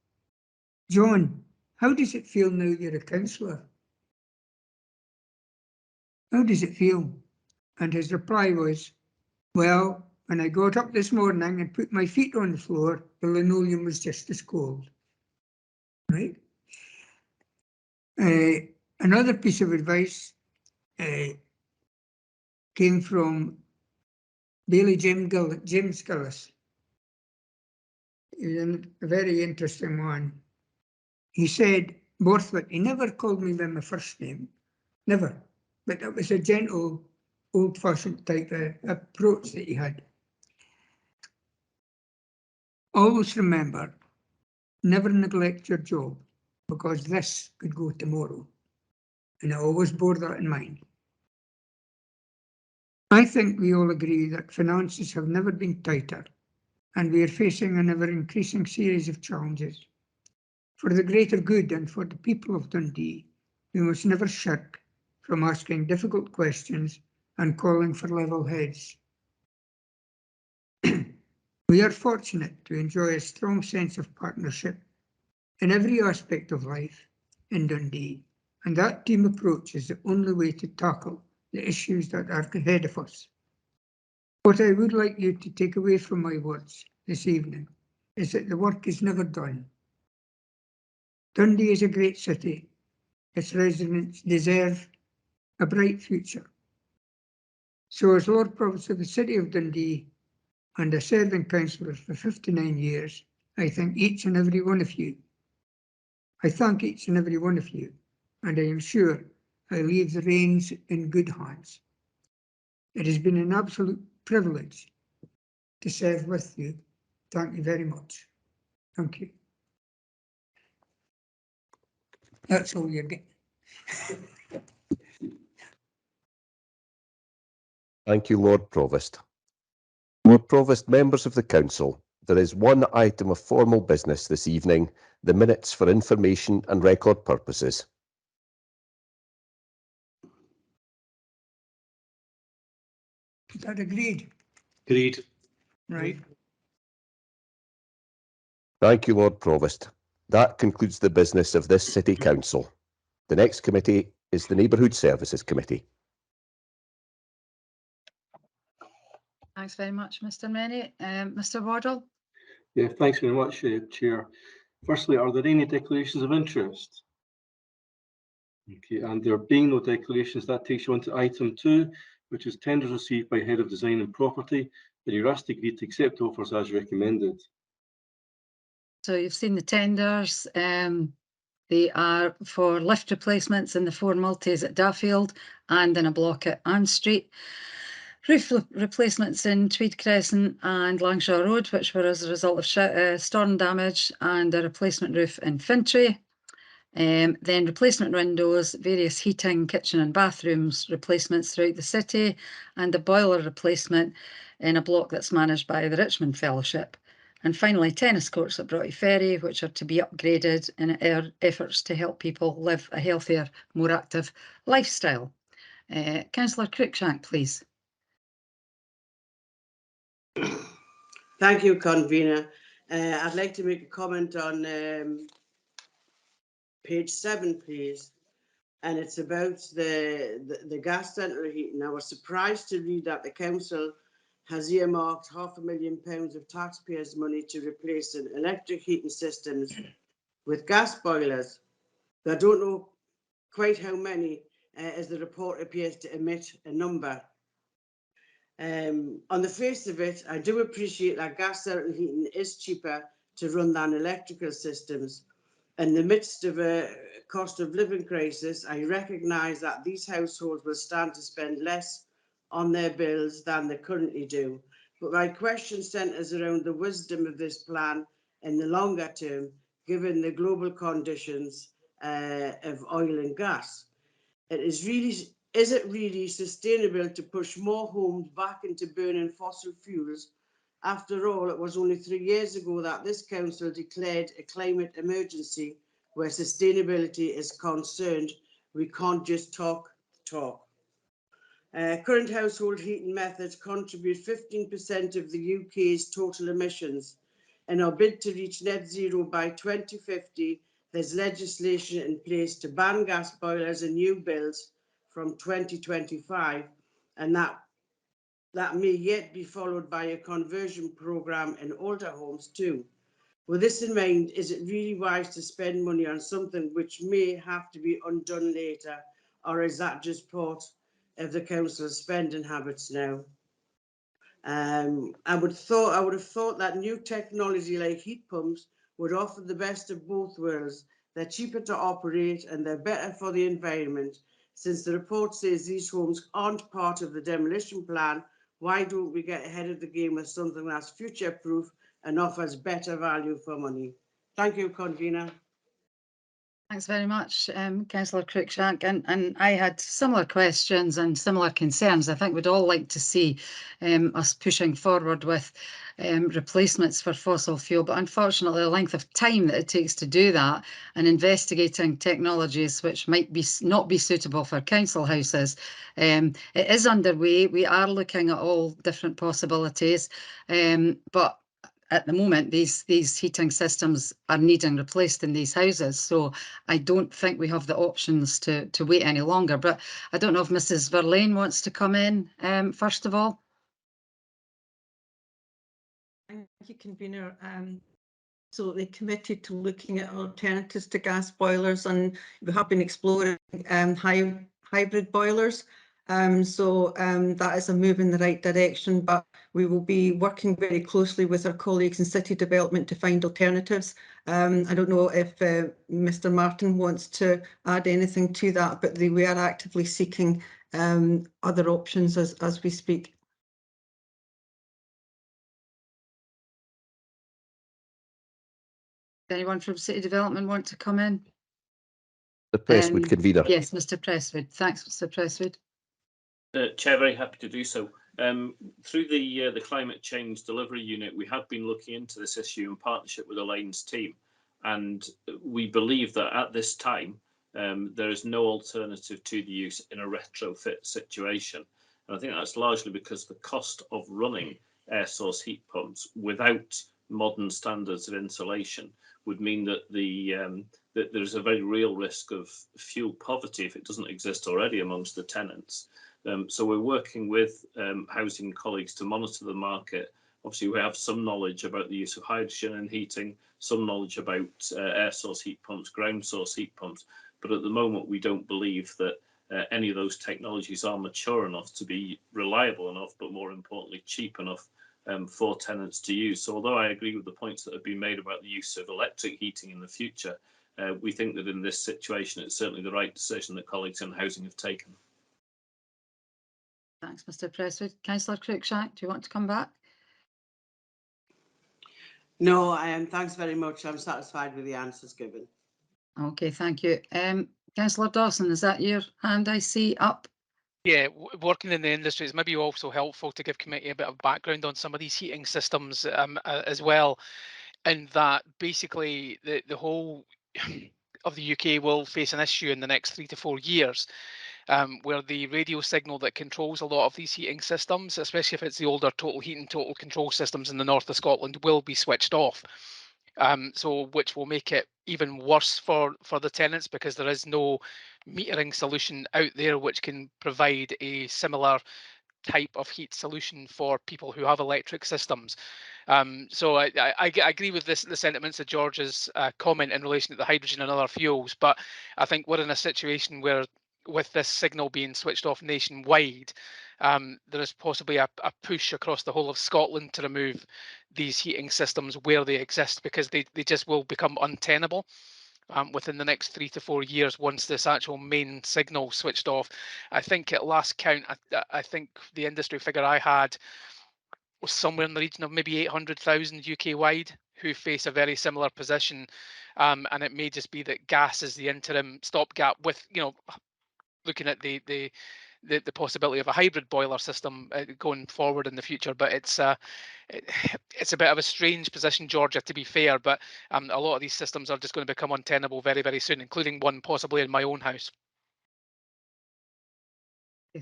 "John, how does it feel now you're a councillor? How does it feel?" And his reply was, "Well, when I got up this morning and put my feet on the floor, the linoleum was just as cold." Right? Another piece of advice came from Bailey James Gillis. He was a very interesting one. He said, Borthwick. He never called me by my first name, never. But it was a gentle, old-fashioned type of approach that he had. Always remember, never neglect your job, because this could go tomorrow. And I always bore that in mind. I think we all agree that finances have never been tighter, and we are facing an ever-increasing series of challenges. For the greater good and for the people of Dundee, we must never shirk from asking difficult questions and calling for level heads. We are fortunate to enjoy a strong sense of partnership in every aspect of life in Dundee, and that team approach is the only way to tackle the issues that are ahead of us. What I would like you to take away from my words this evening is that the work is never done. Dundee is a great city. Its residents deserve a bright future. So as Lord Provost of the City of Dundee and a serving councillor for 59 years, I thank each and every one of you. I thank each and every one of you, and I am sure I leave the reins in good hands. It has been an absolute privilege to serve with you. Thank you very much. Thank you. That's all you're getting. Thank you, Lord Provost. Lord Provost, members of the Council, there is one item of formal business this evening, the minutes for information and record purposes. Is that agreed? Agreed. Right. Thank you, Lord Provost. That concludes the business of this City Council. The next committee is the Neighbourhood Services Committee. Thanks very much, Mr. Menny. Mr. Wardle? Yeah, thanks very much, Chair. Firstly, are there any declarations of interest? Okay, and there being no declarations, that takes you on to item 2, which is tenders received by Head of Design and Property. And you asked to agree to accept offers as recommended. So you've seen the tenders. They are for lift replacements in the 4 multis at Duffield and in a block at Ann Street. Roof replacements in Tweed Crescent and Langshaw Road, which were as a result of storm damage, and a replacement roof in Fintry. Then replacement windows, various heating, kitchen and bathrooms replacements throughout the city, and a boiler replacement in a block that's managed by the Richmond Fellowship. And finally, tennis courts at Broughty Ferry, which are to be upgraded in efforts to help people live a healthier, more active lifestyle. Councillor Cruikshank, please. Thank you, Convener. I'd like to make a comment on page 7, please. And it's about the gas centre heating. I was surprised to read that the council has earmarked £500,000 of taxpayers' money to replace electric heating systems with gas boilers. I don't know quite how many, as the report appears to omit a number. On the face of it, I do appreciate that gas central heating is cheaper to run than electrical systems. In the midst of a cost of living crisis, I recognise that these households will stand to spend less on their bills than they currently do. But my question centres around the wisdom of this plan in the longer term, given the global conditions of oil and gas. Is it really sustainable to push more homes back into burning fossil fuels? After all, it was only 3 years ago that this council declared a climate emergency where sustainability is concerned. We can't just talk the talk. Current household heating methods contribute 15% of the UK's total emissions. In our bid to reach net zero by 2050, there's legislation in place to ban gas boilers in new builds from 2025, and that may yet be followed by a conversion programme in older homes too. With this in mind, is it really wise to spend money on something which may have to be undone later, or is that just part of the council's spending habits now? I would have thought that new technology like heat pumps would offer the best of both worlds, they're cheaper to operate, and they're better for the environment. Since the report says these homes aren't part of the demolition plan, why don't we get ahead of the game with something that's future-proof and offers better value for money? Thank you, Convener. Thanks very much, Councillor Cruikshank. And I had similar questions and similar concerns. I think we'd all like to see us pushing forward with replacements for fossil fuel, but unfortunately the length of time that it takes to do that and investigating technologies which might not be suitable for council houses, it is underway. We are looking at all different possibilities, but at the moment, these heating systems are needing replaced in these houses. So I don't think we have the options to wait any longer. But I don't know if Mrs. Verlaine wants to come in first of all. Thank you, Convener. Absolutely committed to looking at alternatives to gas boilers, and we have been exploring hybrid boilers. That is a move in the right direction, but we will be working very closely with our colleagues in City Development to find alternatives. I don't know if Mr. Martin wants to add anything to that, but we are actively seeking other options as we speak. Anyone from City Development want to come in? The Presswood convener. Yes, Mr. Presswood. Thanks, Mr. Presswood. Chair, very happy to do so. Through the Climate Change Delivery Unit, we have been looking into this issue in partnership with Elaine's team, and we believe that at this time there is no alternative to the use in a retrofit situation. And I think that's largely because the cost of running air source heat pumps without modern standards of insulation would mean that that there's a very real risk of fuel poverty if it doesn't exist already amongst the tenants. So we're working with housing colleagues to monitor the market. Obviously, we have some knowledge about the use of hydrogen in heating, some knowledge about air source heat pumps, ground source heat pumps, but at the moment we don't believe that any of those technologies are mature enough to be reliable enough, but more importantly, cheap enough for tenants to use. So although I agree with the points that have been made about the use of electric heating in the future, we think that in this situation, it's certainly the right decision that colleagues in housing have taken. Thanks, Mr. Presswood. Councillor Cruikshank, do you want to come back? No, thanks very much. I'm satisfied with the answers given. Okay, thank you. Councillor Dawson, is that your hand I see up? Yeah, working in the industry is maybe also helpful to give committee a bit of background on some of these heating systems as well, and that basically the whole of the UK will face an issue in the next 3 to 4 years where the radio signal that controls a lot of these heating systems, especially if it's the older total heating, total control systems in the north of Scotland, will be switched off. So which will make it even worse for the tenants, because there is no metering solution out there which can provide a similar type of heat solution for people who have electric systems. So I agree with the sentiments of George's comment in relation to the hydrogen and other fuels, but I think we're in a situation where, with this signal being switched off nationwide, there is possibly a push across the whole of Scotland to remove these heating systems where they exist, because they just will become untenable within the next 3 to 4 years once this actual main signal switched off. I think at last count, I think the industry figure I had was somewhere in the region of maybe 800,000 UK wide who face a very similar position, and it may just be that gas is the interim stopgap, with looking at the possibility of a hybrid boiler system going forward in the future. But it's a bit of a strange position, Georgia, to be fair, but a lot of these systems are just going to become untenable very, very soon, including one possibly in my own house.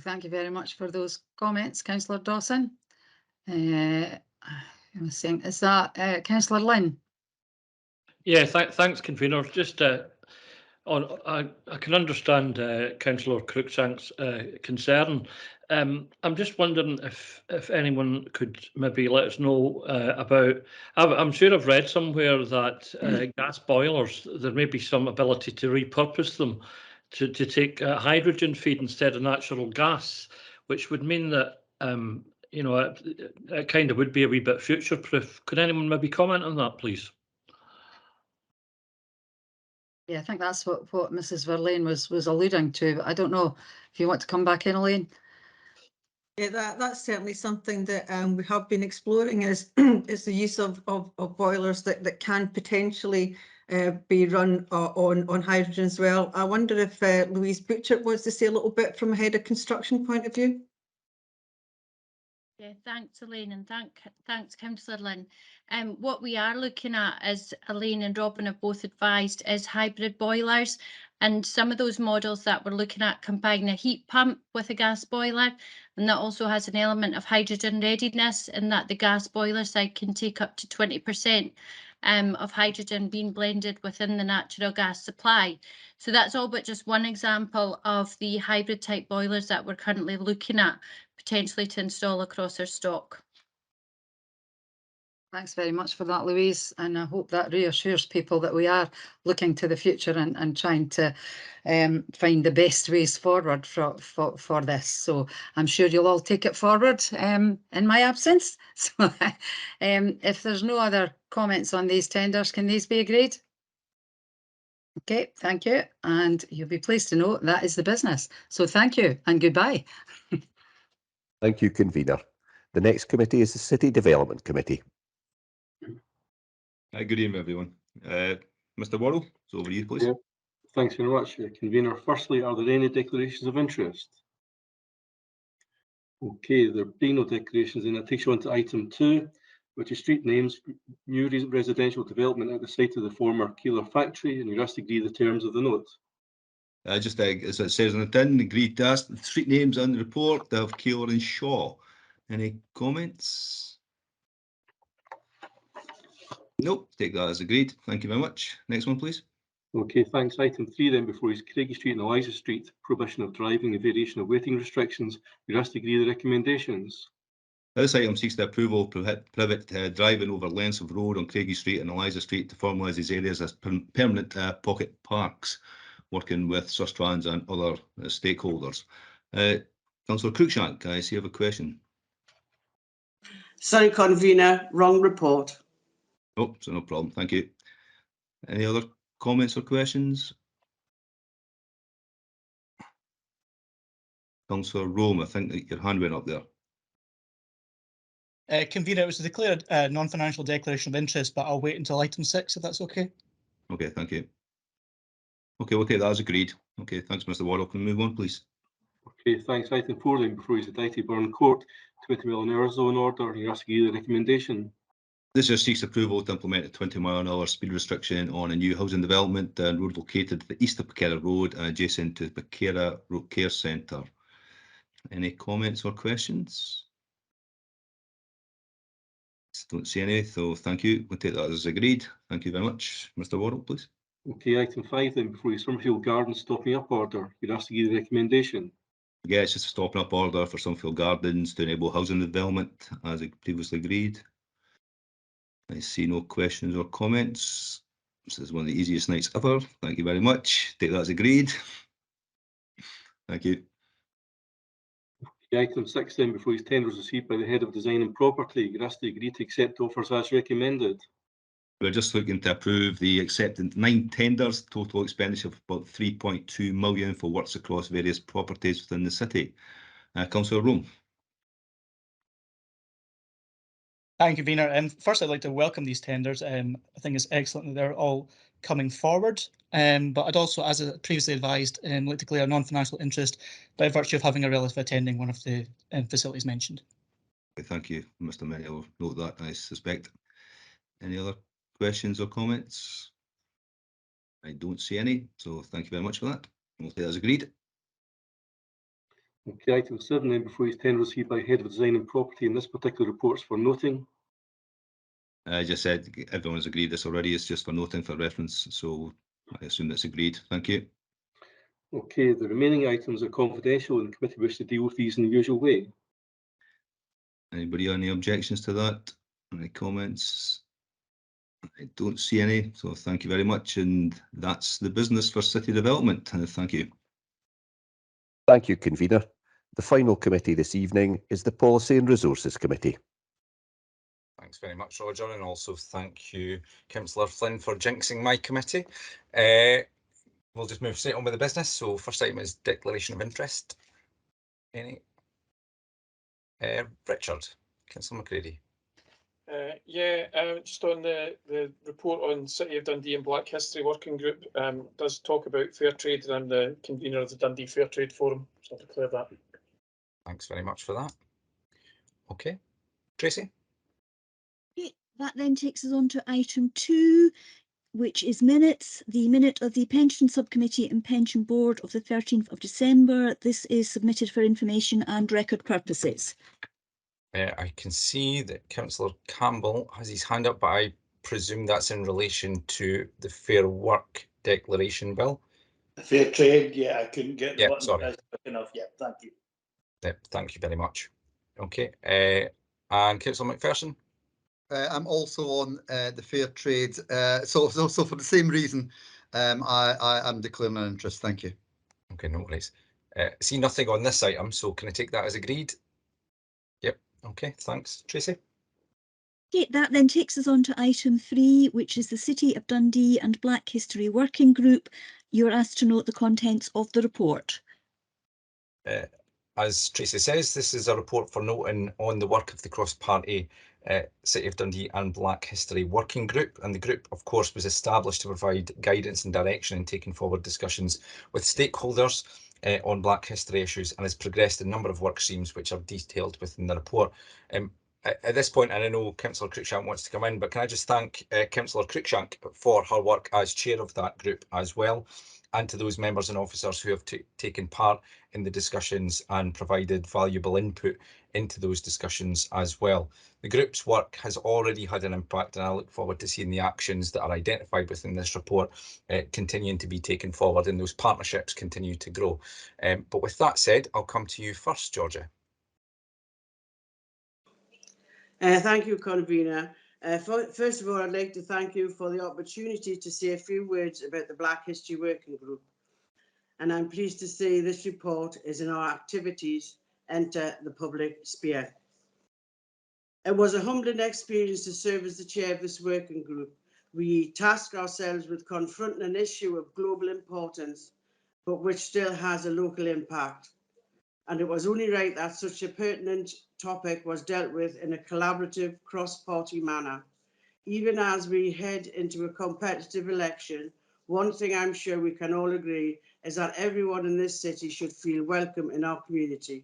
Thank you very much for those comments, Councillor Dawson. Is that Councillor Lynn? Yeah, thanks, convener. Just I can understand Councillor Cruikshank's concern. I'm just wondering if anyone could maybe let us know about. I'm sure I've read somewhere that gas boilers, there may be some ability to repurpose them to take hydrogen feed instead of natural gas, which would mean that it kind of would be a wee bit future-proof. Could anyone maybe comment on that, please? Yeah, I think that's what Mrs. Verlaine was alluding to. But I don't know if you want to come back in, Elaine. Yeah, that's certainly something that we have been exploring is is the use of boilers that can potentially be run on hydrogen as well. I wonder if Louise Butcher wants to say a little bit from a head of construction point of view. Yeah, thanks, Elaine, and thanks, Councillor Lynn. What we are looking at, as Elaine and Robin have both advised, is hybrid boilers. And some of those models that we're looking at combine a heat pump with a gas boiler, and that also has an element of hydrogen readiness in that the gas boiler side can take up to 20% of hydrogen being blended within the natural gas supply. So that's all but just one example of the hybrid type boilers that we're currently looking at potentially to install across our stock. Thanks very much for that, Louise, and I hope that reassures people that we are looking to the future and trying to find the best ways forward for this. So I'm sure you'll all take it forward in my absence. So if there's no other comments on these tenders, can these be agreed? Okay, thank you. And you'll be pleased to know that is the business. So thank you and goodbye. Thank you, Convener. The next committee is the City Development Committee. Good evening, everyone. Mr. Worrell, it's over to you, please. Yeah, thanks very much, Convener. Firstly, are there any declarations of interest? Okay, there being no declarations, then I take you on to item 2, which is street names, new residential development at the site of the former Keeler factory, and you must agree the terms of the note. Just as it says on the tin, agreed to ask the street names on the report of Keeler and Shaw. Any comments? Nope, take that as agreed. Thank you very much. Next one, please. Okay, thanks. Item 3 then, before is Craigie Street and Eliza Street, prohibition of driving and variation of waiting restrictions. You must agree the recommendations. This item seeks the approval of prohibit driving over lengths of road on Craigie Street and Eliza Street to formalise these areas as permanent pocket parks, working with Sustrans and other stakeholders. Councillor Cruikshank, I see you have a question. Sorry, Convener, wrong report. Oh, so no problem. Thank you. Any other comments or questions? Councillor Rome, I think that your hand went up there. Convener, it was declared a non-financial declaration of interest, but I'll wait until item 6 if that's okay. Okay, thank you. Okay, we'll take that as agreed. Okay, thanks, Mr. Wardle. Can we move on, please? Okay, thanks. Item 4 then, before is the Dundee Burn Court 20 mile an hour zone order. You must agree the recommendation. This just seeks approval to implement a 20 mile an hour speed restriction on a new housing development and road located to the east of Paquera Road and adjacent to the Paquera Road Care Centre. Any comments or questions? Don't see any, so thank you. We'll take that as agreed. Thank you very much. Mr. Wardle, please. Okay, item 5 then, before is Summerfield Gardens stopping up order. You'd ask to give the recommendation. Yeah, it's just a stopping up order for Summerfield Gardens to enable housing development as previously agreed. I see no questions or comments. This is one of the easiest nights ever. Thank you very much. Take that as agreed. Thank you. Okay, item 6 then, before his tenders received by the Head of Design and Property. You'd ask to agree to accept offers as recommended. We're just looking to approve the acceptance 9 tenders, total expenditure of about 3.2 million for works across various properties within the city. Councillor Rome. Thank you, Convener. First, I'd like to welcome these tenders. I think it's excellent that they're all coming forward. But I'd also, as previously advised, like to declare a non-financial interest by virtue of having a relative attending one of the facilities mentioned. Okay, thank you, Mr. Menny. I'll note that, I suspect. Any other questions or comments? I don't see any, so thank you very much for that. We'll take that as agreed. Okay, item 7 then, before his tender received by Head of Design and Property, and this particular report's for noting. I just said everyone has agreed this already. It's just for noting for reference, so I assume that's agreed. Thank you. Okay, the remaining items are confidential and the committee wish to deal with these in the usual way. Anybody any objections to that? Any comments? I don't see any, so thank you very much. And that's the business for city development. Thank you. Thank you, Convener. The final committee this evening is the Policy and Resources Committee. Thanks very much, Roger, and also thank you, Councillor Flynn, for jinxing my committee. We'll just move straight on with the business. So first item is declaration of interest. Any? Richard, Councillor McCready. Just on the report on City of Dundee and Black History Working Group, does talk about fair trade, and I'm the convener of the Dundee Fair Trade Forum, so I'll declare that. Thanks very much for that. Okay, Tracy. Okay, that then takes us on to item 2, which is minutes. The minute of the Pension Subcommittee and Pension Board of the 13th of December. This is submitted for information and record purposes. I can see that Councillor Campbell has his hand up, but I presume that's in relation to the Fair Work Declaration Bill. Fair trade, yeah, I couldn't get the button sorry. pressed quick enough. Yeah, thank you. Thank you very much. Okay, and Councillor McPherson. I'm also on the fair trade. So for the same reason, I'm declaring an interest. Thank you. Okay, no worries. See nothing on this item, so can I take that as agreed? Yep. Okay, thanks. Tracy. Okay, that then takes us on to item 3, which is the City of Dundee and Black History Working Group. You're asked to note the contents of the report. As Tracy says, this is a report for noting on the work of the cross-party City of Dundee and Black History Working Group. And the group, of course, was established to provide guidance and direction in taking forward discussions with stakeholders on Black history issues, and has progressed a number of work streams which are detailed within the report. At this point, and I know Councillor Cruikshank wants to come in, but can I just thank Councillor Cruikshank for her work as chair of that group as well, and to those members and officers who have taken part in the discussions and provided valuable input into those discussions as well. The group's work has already had an impact, and I look forward to seeing the actions that are identified within this report continuing to be taken forward, and those partnerships continue to grow. But with that said, I'll come to you first, Georgia. Thank you, convener. First of all, I'd like to thank you for the opportunity to say a few words about the Black History Working Group. And I'm pleased to say this report is in our activities enter the public sphere. It was a humbling experience to serve as the chair of this working group. We task ourselves with confronting an issue of global importance, but which still has a local impact. And it was only right that such a pertinent topic was dealt with in a collaborative, cross-party manner. Even as we head into a competitive election, one thing I'm sure we can all agree is that everyone in this city should feel welcome in our community.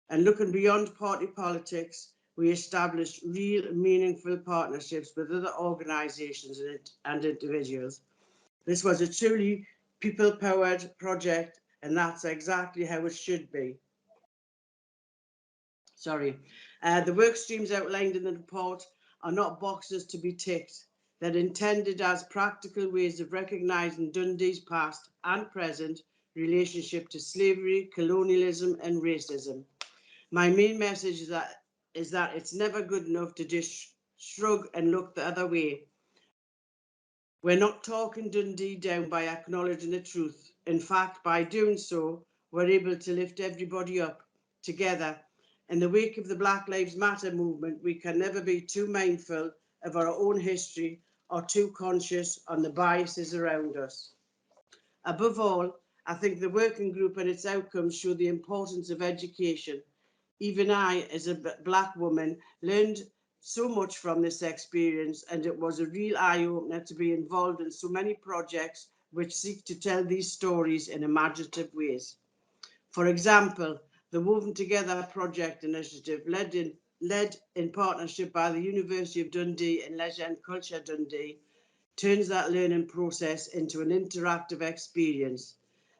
And looking beyond party politics, we established real, meaningful partnerships with other organisations and individuals. This was a truly people-powered project, and that's exactly how it should be. The work streams outlined in the report are not boxes to be ticked. They're intended as practical ways of recognising Dundee's past and present relationship to slavery, colonialism and racism. My main message is that it's never good enough to just shrug and look the other way. We're not talking Dundee down by acknowledging the truth. In fact, by doing so, we're able to lift everybody up together. In the wake of the Black Lives Matter movement, we can never be too mindful of our own history or too conscious on the biases around us. Above all, I think the working group and its outcomes show the importance of education. Even I, as a Black woman, learned so much from this experience, and it was a real eye-opener to be involved in so many projects which seek to tell these stories in imaginative ways. For example, the Woven Together project initiative, led in partnership by the University of Dundee and Leisure and Culture Dundee, turns that learning process into an interactive experience.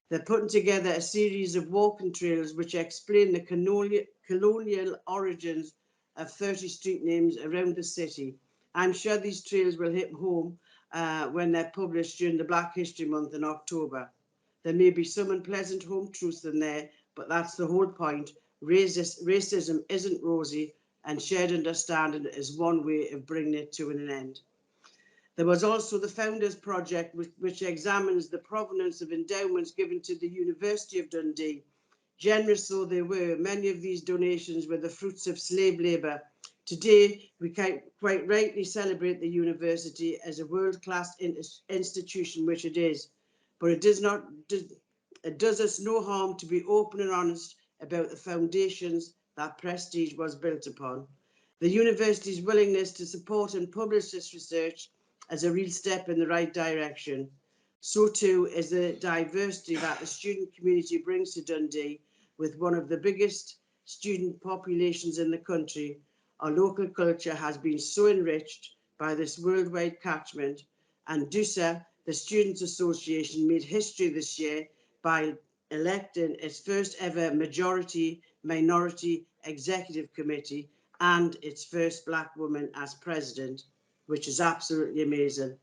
They're putting together a series of walking trails which explain the colonial origins of 30 street names around the city. I'm sure these trails will hit home when they're published during the Black History Month in October. There may be some unpleasant home truths in there, but that's the whole point. Racism isn't rosy, and shared understanding is one way of bringing it to an end. There was also the Founders Project, which examines the provenance of endowments given to the University of Dundee. Generous though they were, many of these donations were the fruits of slave labour. Today, we can quite rightly celebrate the university as a world-class institution, which it is. but it does us no harm to be open and honest about the foundations that prestige was built upon. The university's willingness to support and publish this research is a real step in the right direction. So too is the diversity that the student community brings to Dundee. With one of the biggest student populations in the country, our local culture has been so enriched by this worldwide catchment, and DUSA, the Students' Association, made history this year by electing its first ever majority-minority executive committee and its first black woman as president, which is absolutely amazing.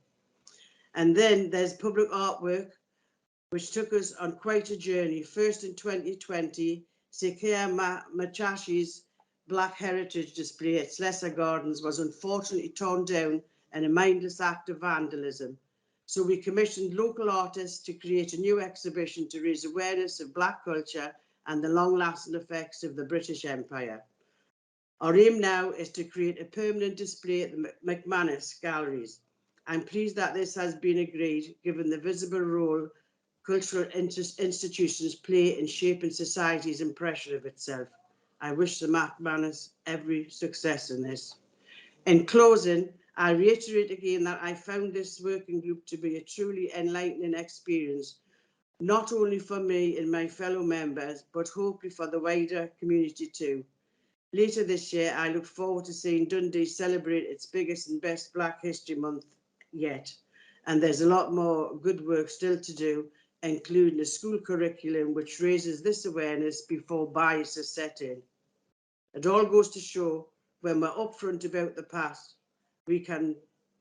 And then there's public artwork, which took us on quite a journey. First in 2020, Sekia Machashi's Black Heritage display at Slessor Gardens was unfortunately torn down in a mindless act of vandalism. So we commissioned local artists to create a new exhibition to raise awareness of Black culture and the long-lasting effects of the British Empire. Our aim now is to create a permanent display at the McManus Galleries. I'm pleased that this has been agreed, given the visible role cultural institutions play in shaping society's impression of itself. I wish the McManus every success in this. In closing, I reiterate again that I found this working group to be a truly enlightening experience, not only for me and my fellow members, but hopefully for the wider community too. Later this year, I look forward to seeing Dundee celebrate its biggest and best Black History Month yet. And there's a lot more good work still to do, including a school curriculum which raises this awareness before bias is set in. It all goes to show, when we're upfront about the past, we can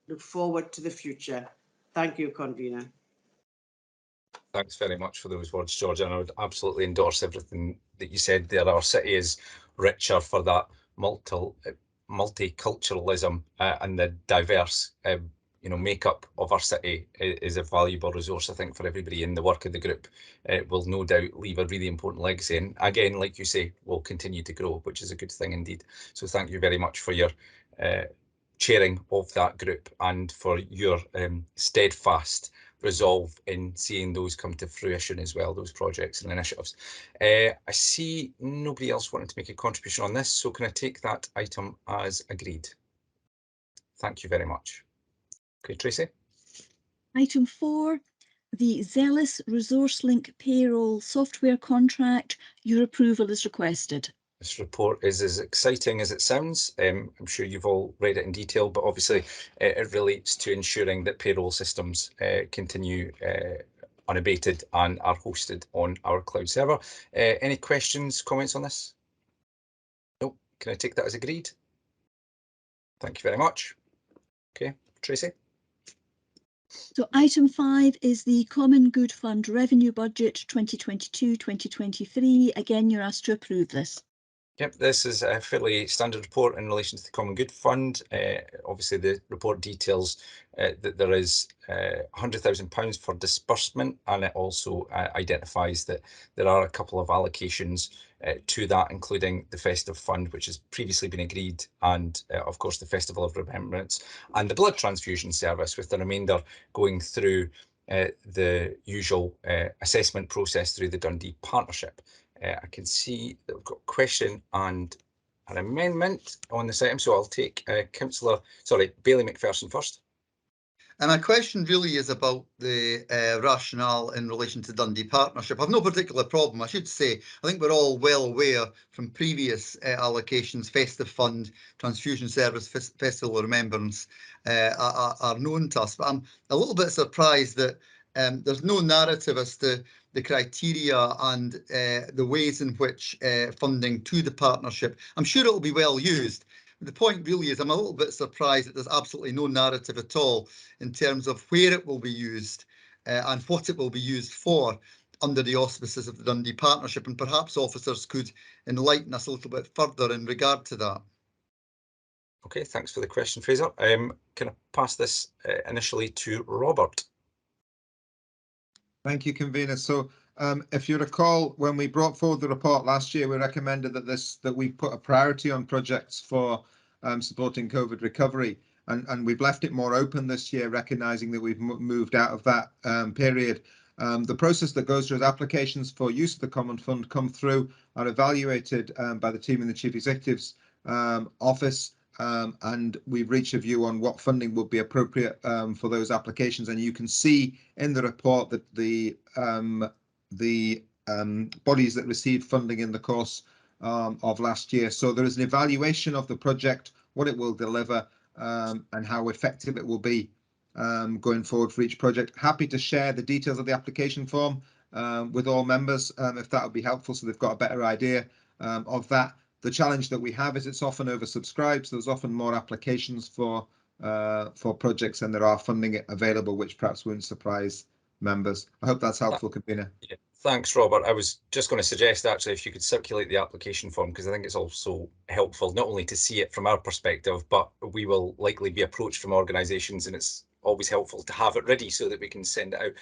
look forward to the future. Thank you, Convener. Thanks very much for those words, George, and I would absolutely endorse everything that you said there. Our city is richer for that multiculturalism and the diverse makeup of our city is a valuable resource, I think, for everybody in the work of the group. It will no doubt leave a really important legacy, and again, like you say, will continue to grow, which is a good thing indeed. So thank you very much for your chairing of that group and for your steadfast resolve in seeing those come to fruition as well, those projects and initiatives. I see nobody else wanting to make a contribution on this, so can I take that item as agreed? Thank you very much. Okay, Tracy. Item 4, the Zealous Resource Link payroll software contract. Your approval is requested. This report is as exciting as it sounds. I'm sure you've all read it in detail, but obviously it relates to ensuring that payroll systems continue unabated and are hosted on our cloud server. Any questions, comments on this? No. Can I take that as agreed? Thank you very much. Okay, Tracy. So item 5 is the Common Good Fund Revenue Budget 2022-2023. Again, you're asked to approve this. Yep, this is a fairly standard report in relation to the Common Good Fund. Obviously, the report details that there is £100,000 for disbursement, and it also identifies that there are a couple of allocations to that, including the Festive Fund, which has previously been agreed, and of course the Festival of Remembrance and the Blood Transfusion Service, with the remainder going through the usual assessment process through the Dundee Partnership. I can see that we've got a question and an amendment on this item, so I'll take Bailey McPherson first. And my question really is about the rationale in relation to Dundee Partnership. I've no particular problem, I should say. I think we're all well aware from previous allocations, Festive Fund, Transfusion Service, Festival of Remembrance are known to us. But I'm a little bit surprised that there's no narrative as to the criteria and the ways in which funding to the partnership. I'm sure it will be well used. The point really is I'm a little bit surprised that there's absolutely no narrative at all in terms of where it will be used and what it will be used for under the auspices of the Dundee Partnership, and perhaps officers could enlighten us a little bit further in regard to that. Okay, thanks for the question, Fraser. Can I pass this initially to Robert? Thank you, Convener. So if you recall, when we brought forward the report last year, we recommended that we put a priority on projects for supporting COVID recovery, and we've left it more open this year, recognising that we've moved out of that period. The process that goes through is applications for use of the Common Fund come through, are evaluated by the team in the Chief Executive's office, and we've reached a view on what funding would be appropriate for those applications. And you can see in the report that the bodies that received funding in the course of last year. So there is an evaluation of the project, what it will deliver, and how effective it will be going forward for each project. Happy to share the details of the application form with all members if that would be helpful, so they've got a better idea of that. The challenge that we have is it's often oversubscribed, so there's often more applications for projects than there are funding available, which perhaps won't surprise members. I hope that's helpful, Convener. Yeah. Thanks, Robert. I was just going to suggest, actually, if you could circulate the application form, because I think it's also helpful not only to see it from our perspective, but we will likely be approached from organisations, and it's always helpful to have it ready so that we can send it out.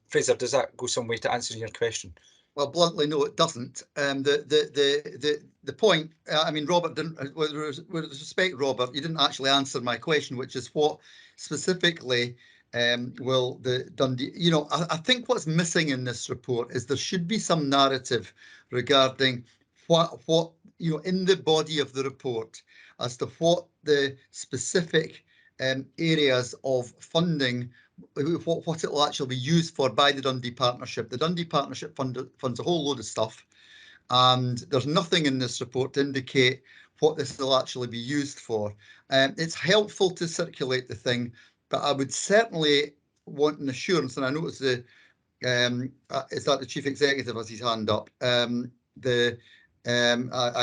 Fraser, does that go some way to answering your question? Well, bluntly, no, it doesn't. The point, I mean, Robert didn't, with respect, Robert, you didn't actually answer my question, which is what specifically will the Dundee, you know, I think what's missing in this report is there should be some narrative regarding what you know, in the body of the report as to what the specific areas of funding, what it will actually be used for by the Dundee Partnership. The Dundee Partnership funds a whole load of stuff, and there's nothing in this report to indicate what this will actually be used for. It's helpful to circulate the thing, but I would certainly want an assurance, and I notice is that the Chief Executive has his hand up. I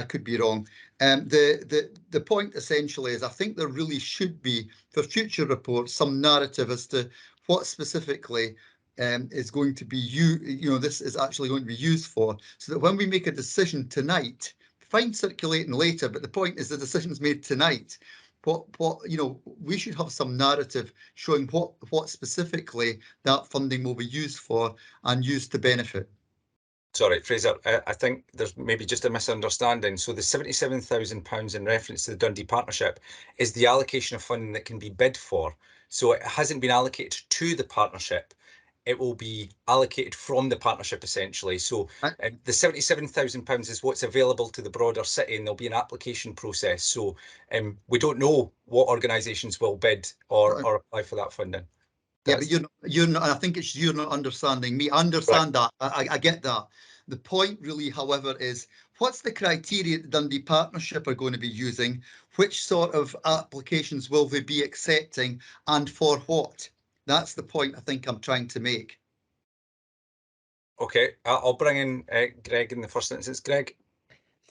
could be wrong. The point essentially is I think there really should be, for future reports, some narrative as to what specifically is going to be this is actually going to be used for, so that when we make a decision tonight, fine circulating later, but the point is the decision's made tonight. We should have some narrative showing what specifically that funding will be used for and used to benefit. Sorry, Fraser, I think there's maybe just a misunderstanding. So the £77,000 in reference to the Dundee Partnership is the allocation of funding that can be bid for. So it hasn't been allocated to the partnership. It will be allocated from the partnership, essentially. So the £77,000 is what's available to the broader city, and there'll be an application process. So we don't know what organisations will bid or apply for that funding. Yeah, but you're not. I think it's you're not understanding me. I understand that. I get that. The point really, however, is what's the criteria the Dundee Partnership are going to be using? Which sort of applications will they be accepting, and for what? That's the point I think I'm trying to make. Okay, I'll bring in Greg in the first instance. Greg.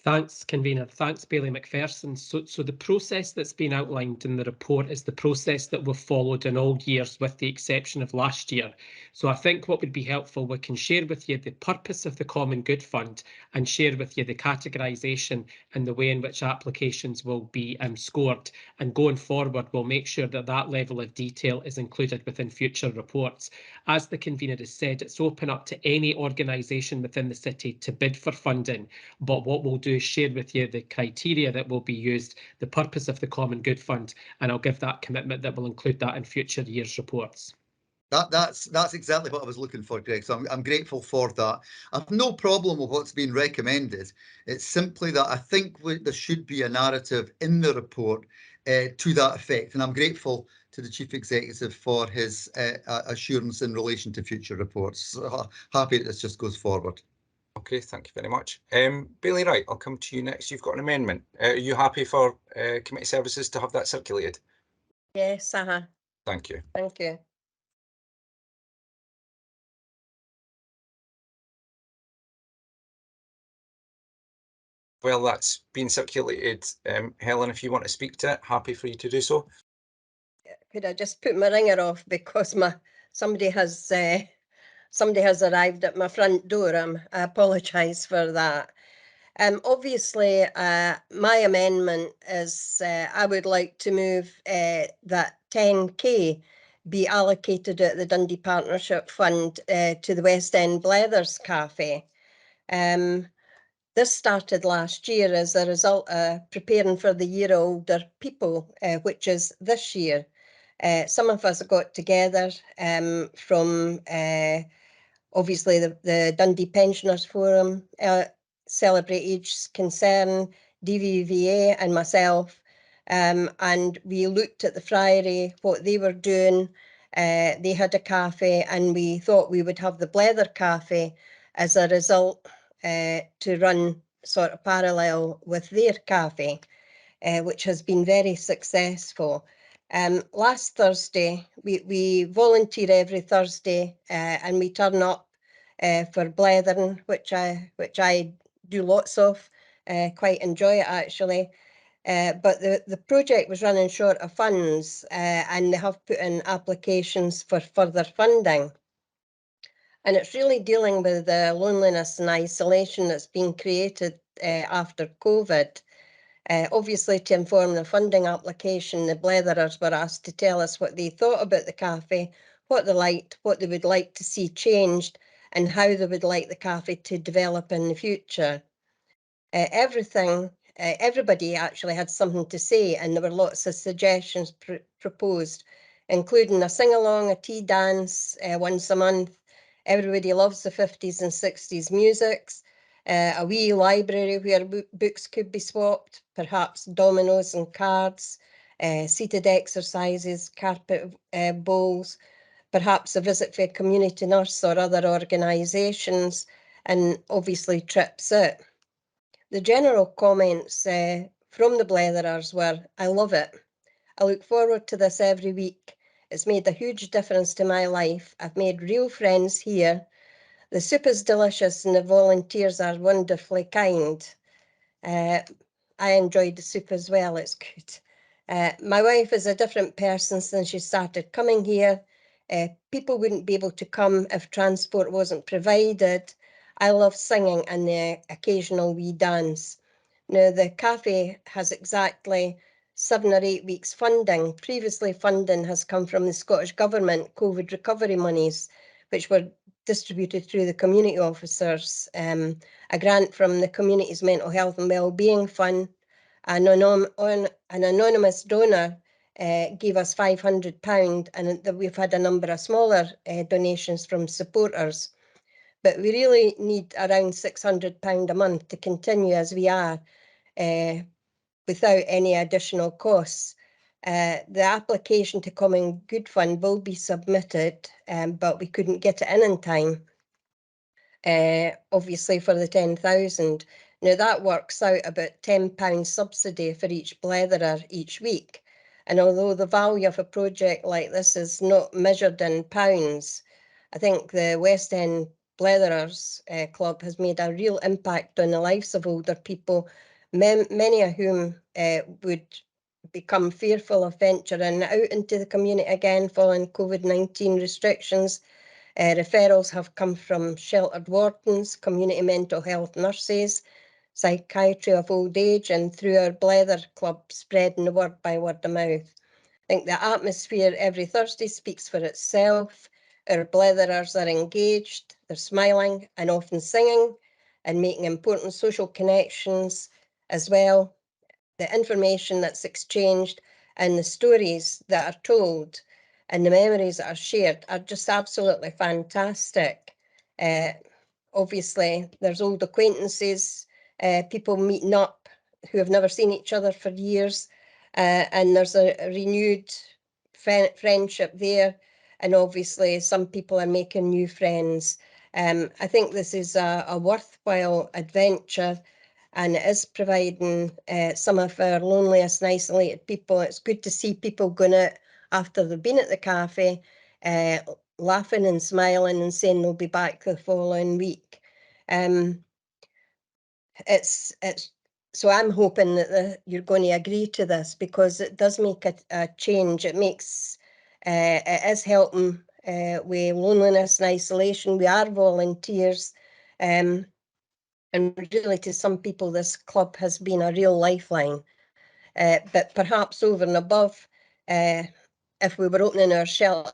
Thanks, Convener. Thanks, Bailey McPherson. So the process that's been outlined in the report is the process that we've followed in all years, with the exception of last year. So I think what would be helpful, we can share with you the purpose of the Common Good Fund and share with you the categorisation and the way in which applications will be scored. And going forward, we'll make sure that that level of detail is included within future reports. As the Convener has said, it's open up to any organisation within the city to bid for funding. But what we'll do is share with you the criteria that will be used, the purpose of the Common Good Fund, and I'll give that commitment that we'll include that in future years' reports. That's exactly what I was looking for, Greg. So I'm grateful for that. I have no problem with what's been recommended. It's simply that I think there should be a narrative in the report to that effect, and I'm grateful to the Chief Executive for his assurance in relation to future reports. So happy that this just goes forward. Okay, thank you very much. Bailey Wright, I'll come to you next. You've got an amendment. Are you happy for committee services to have that circulated? Yes, Thank you. Thank you. Well, that's been circulated. Helen, if you want to speak to it, happy for you to do so. Could I just put my ringer off because somebody has arrived at my front door. I apologise for that. Obviously, my amendment is I would like to move that 10k be allocated at the Dundee Partnership Fund to the West End Blethers Cafe. This started last year as a result of preparing for the Year Older People, which is this year. Some of us got together from Obviously, the Dundee Pensioners Forum, Celebrate Age's Concern, DVVA and myself, and we looked at the Friary, what they were doing. They had a cafe, and we thought we would have the Blether Cafe as a result to run sort of parallel with their cafe, which has been very successful. Last Thursday, we volunteer every Thursday, and we turn up for blethering, which I do lots of, quite enjoy it actually. But the project was running short of funds, and they have put in applications for further funding. And it's really dealing with the loneliness and isolation that's been created after COVID. Obviously, to inform the funding application, the bletherers were asked to tell us what they thought about the cafe, what they liked, what they would like to see changed, and how they would like the cafe to develop in the future. Everybody actually had something to say, and there were lots of suggestions proposed, including a sing-along, a tea dance once a month. Everybody loves the 50s and 60s musics. A wee library where books could be swapped, perhaps dominoes and cards, seated exercises, carpet bowls, perhaps a visit for a community nurse or other organisations, and obviously trips out. The general comments from the bletherers were, I love it. I look forward to this every week. It's made a huge difference to my life. I've made real friends here. The soup is delicious and the volunteers are wonderfully kind. I enjoyed the soup as well, it's good. My wife is a different person since she started coming here. People wouldn't be able to come if transport wasn't provided. I love singing and the occasional wee dance. Now, the cafe has exactly 7 or 8 weeks funding. Previously, funding has come from the Scottish Government COVID recovery monies, which were distributed through the community officers, a grant from the community's mental health and wellbeing fund. An anonymous donor gave us £500, and we've had a number of smaller donations from supporters. But we really need around £600 a month to continue as we are without any additional costs. The application to Common Good Fund will be submitted, but we couldn't get it in time, obviously for the 10,000. Now that works out about £10 subsidy for each bletherer each week. And although the value of a project like this is not measured in pounds, I think the West End Bletherers Club has made a real impact on the lives of older people, many of whom would become fearful of venturing out into the community again following COVID-19 restrictions. Referrals have come from sheltered wardens, community mental health nurses, psychiatry of old age, and through our Blether Club spreading the word by word of mouth. I think the atmosphere every Thursday speaks for itself. Our bletherers are engaged, they're smiling and often singing and making important social connections as well. The information that's exchanged and the stories that are told and the memories that are shared are just absolutely fantastic. Obviously, there's old acquaintances, people meeting up who have never seen each other for years, and there's a renewed friendship there. And obviously, some people are making new friends. I think this is a worthwhile adventure, and it is providing some of our loneliest and isolated people. It's good to see people going out after they've been at the cafe, laughing and smiling and saying they'll be back the following week. So I'm hoping that you're going to agree to this, because it does make a change. It makes, it is helping with loneliness and isolation. We are volunteers, and really to some people this club has been a real lifeline. But perhaps over and above, if we were opening our shelter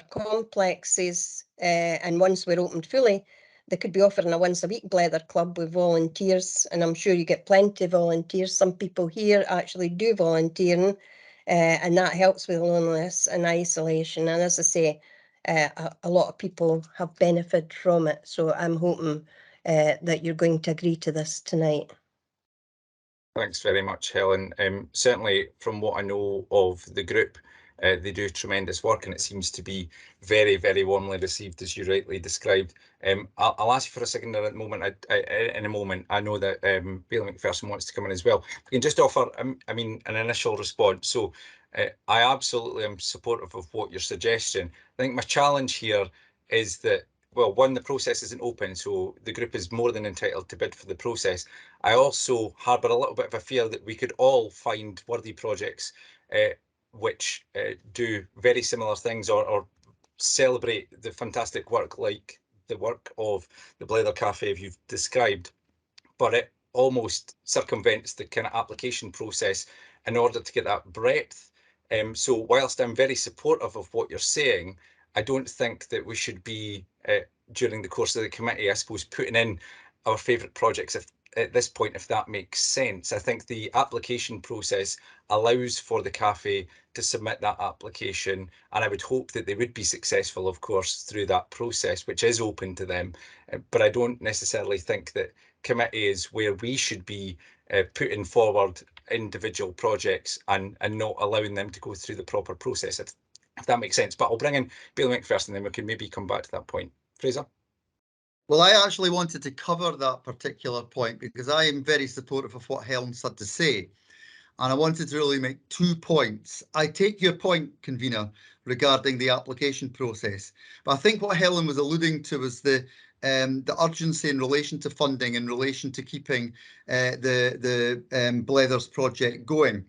complexes, and once we're opened fully, they could be offering a once-a-week blether club with volunteers, and I'm sure you get plenty of volunteers. Some people here actually do volunteering, and that helps with loneliness and isolation. And as I say, a lot of people have benefited from it. So I'm hoping that you're going to agree to this tonight. Thanks very much, Helen. Certainly from what I know of the group, they do tremendous work, and it seems to be very, very warmly received, as you rightly described. I'll ask you for a second in a moment. I know that Bailey McPherson wants to come in as well. I can just offer, I mean, an initial response. So I absolutely am supportive of what you're suggesting. I think my challenge here is that, well, one, the process isn't open, so the group is more than entitled to bid for the process. I also harbour a little bit of a fear that we could all find worthy projects which do very similar things or celebrate the fantastic work like the work of the Blether Cafe you've described, but it almost circumvents the kind of application process in order to get that breadth. So whilst I'm very supportive of what you're saying, I don't think that we should be, during the course of the committee, I suppose, putting in our favourite projects at this point, if that makes sense. I think the application process allows for the cafe to submit that application, and I would hope that they would be successful, of course, through that process, which is open to them. But I don't necessarily think that committee is where we should be putting forward individual projects and not allowing them to go through the proper process, if that makes sense. But I'll bring in Bailey McPherson, and then we can maybe come back to that point. Fraser? Well, I actually wanted to cover that particular point because I am very supportive of what Helen's had to say. And I wanted to really make 2 points. I take your point, convener, regarding the application process. But I think what Helen was alluding to was the urgency in relation to funding, in relation to keeping the Blethers project going.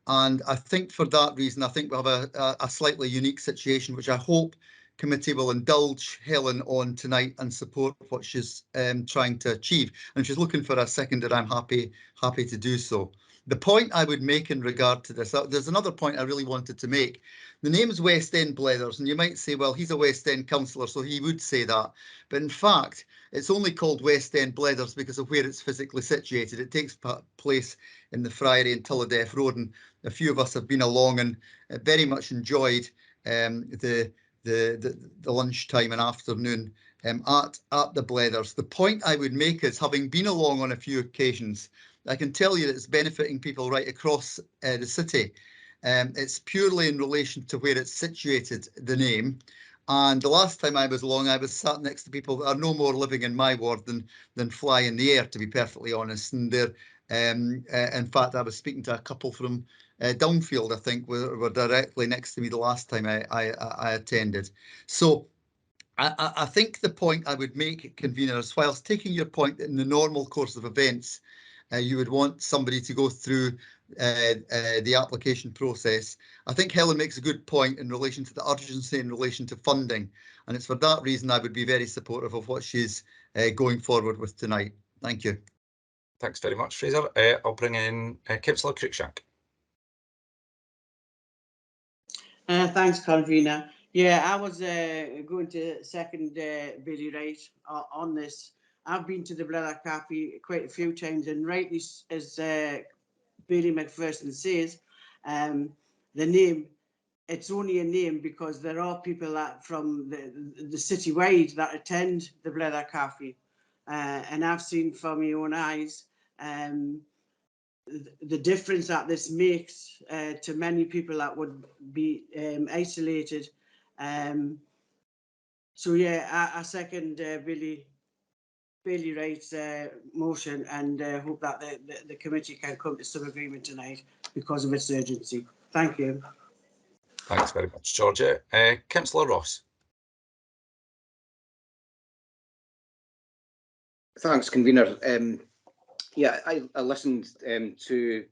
And I think for that reason, I think we have a slightly unique situation, which I hope committee will indulge Helen on tonight and support what she's trying to achieve. And if she's looking for a seconder, I'm happy to do so. The point I would make in regard to this, there's another point I really wanted to make. The name's West End Blethers, and you might say, well, he's a West End councillor, so he would say that. But in fact, it's only called West End Blethers because of where it's physically situated. It takes place in the Friary and Tulladeff Road, and a few of us have been along and very much enjoyed the lunchtime and afternoon at the Blethers. The point I would make is, having been along on a few occasions, I can tell you that it's benefiting people right across the city. It's purely in relation to where it's situated, the name. And the last time I was along, I was sat next to people that are no more living in my ward than fly in the air, to be perfectly honest. And they're, in fact, I was speaking to a couple from Downfield, I think, were directly next to me the last time I attended. So I think the point I would make, conveners, whilst taking your point that in the normal course of events, you would want somebody to go through the application process. I think Helen makes a good point in relation to the urgency in relation to funding, and it's for that reason I would be very supportive of what she's going forward with tonight. Thank you. Thanks very much, Fraser. I'll bring in Councillor Cruikshank. Thanks, convener. Yeah, I was going to second Billy Wright on this. I've been to the Blether Cafe quite a few times, and rightly, as Billy McPherson says, the name, it's only a name because there are people that from the citywide that attend the Blether Cafe, and I've seen from my own eyes the difference that this makes to many people that would be isolated. So yeah, I second Billy Wright's motion, and hope that the committee can come to some agreement tonight because of its urgency. Thank you. Thanks very much, Georgia. Councillor Ross. Thanks, convener. Yeah, I listened to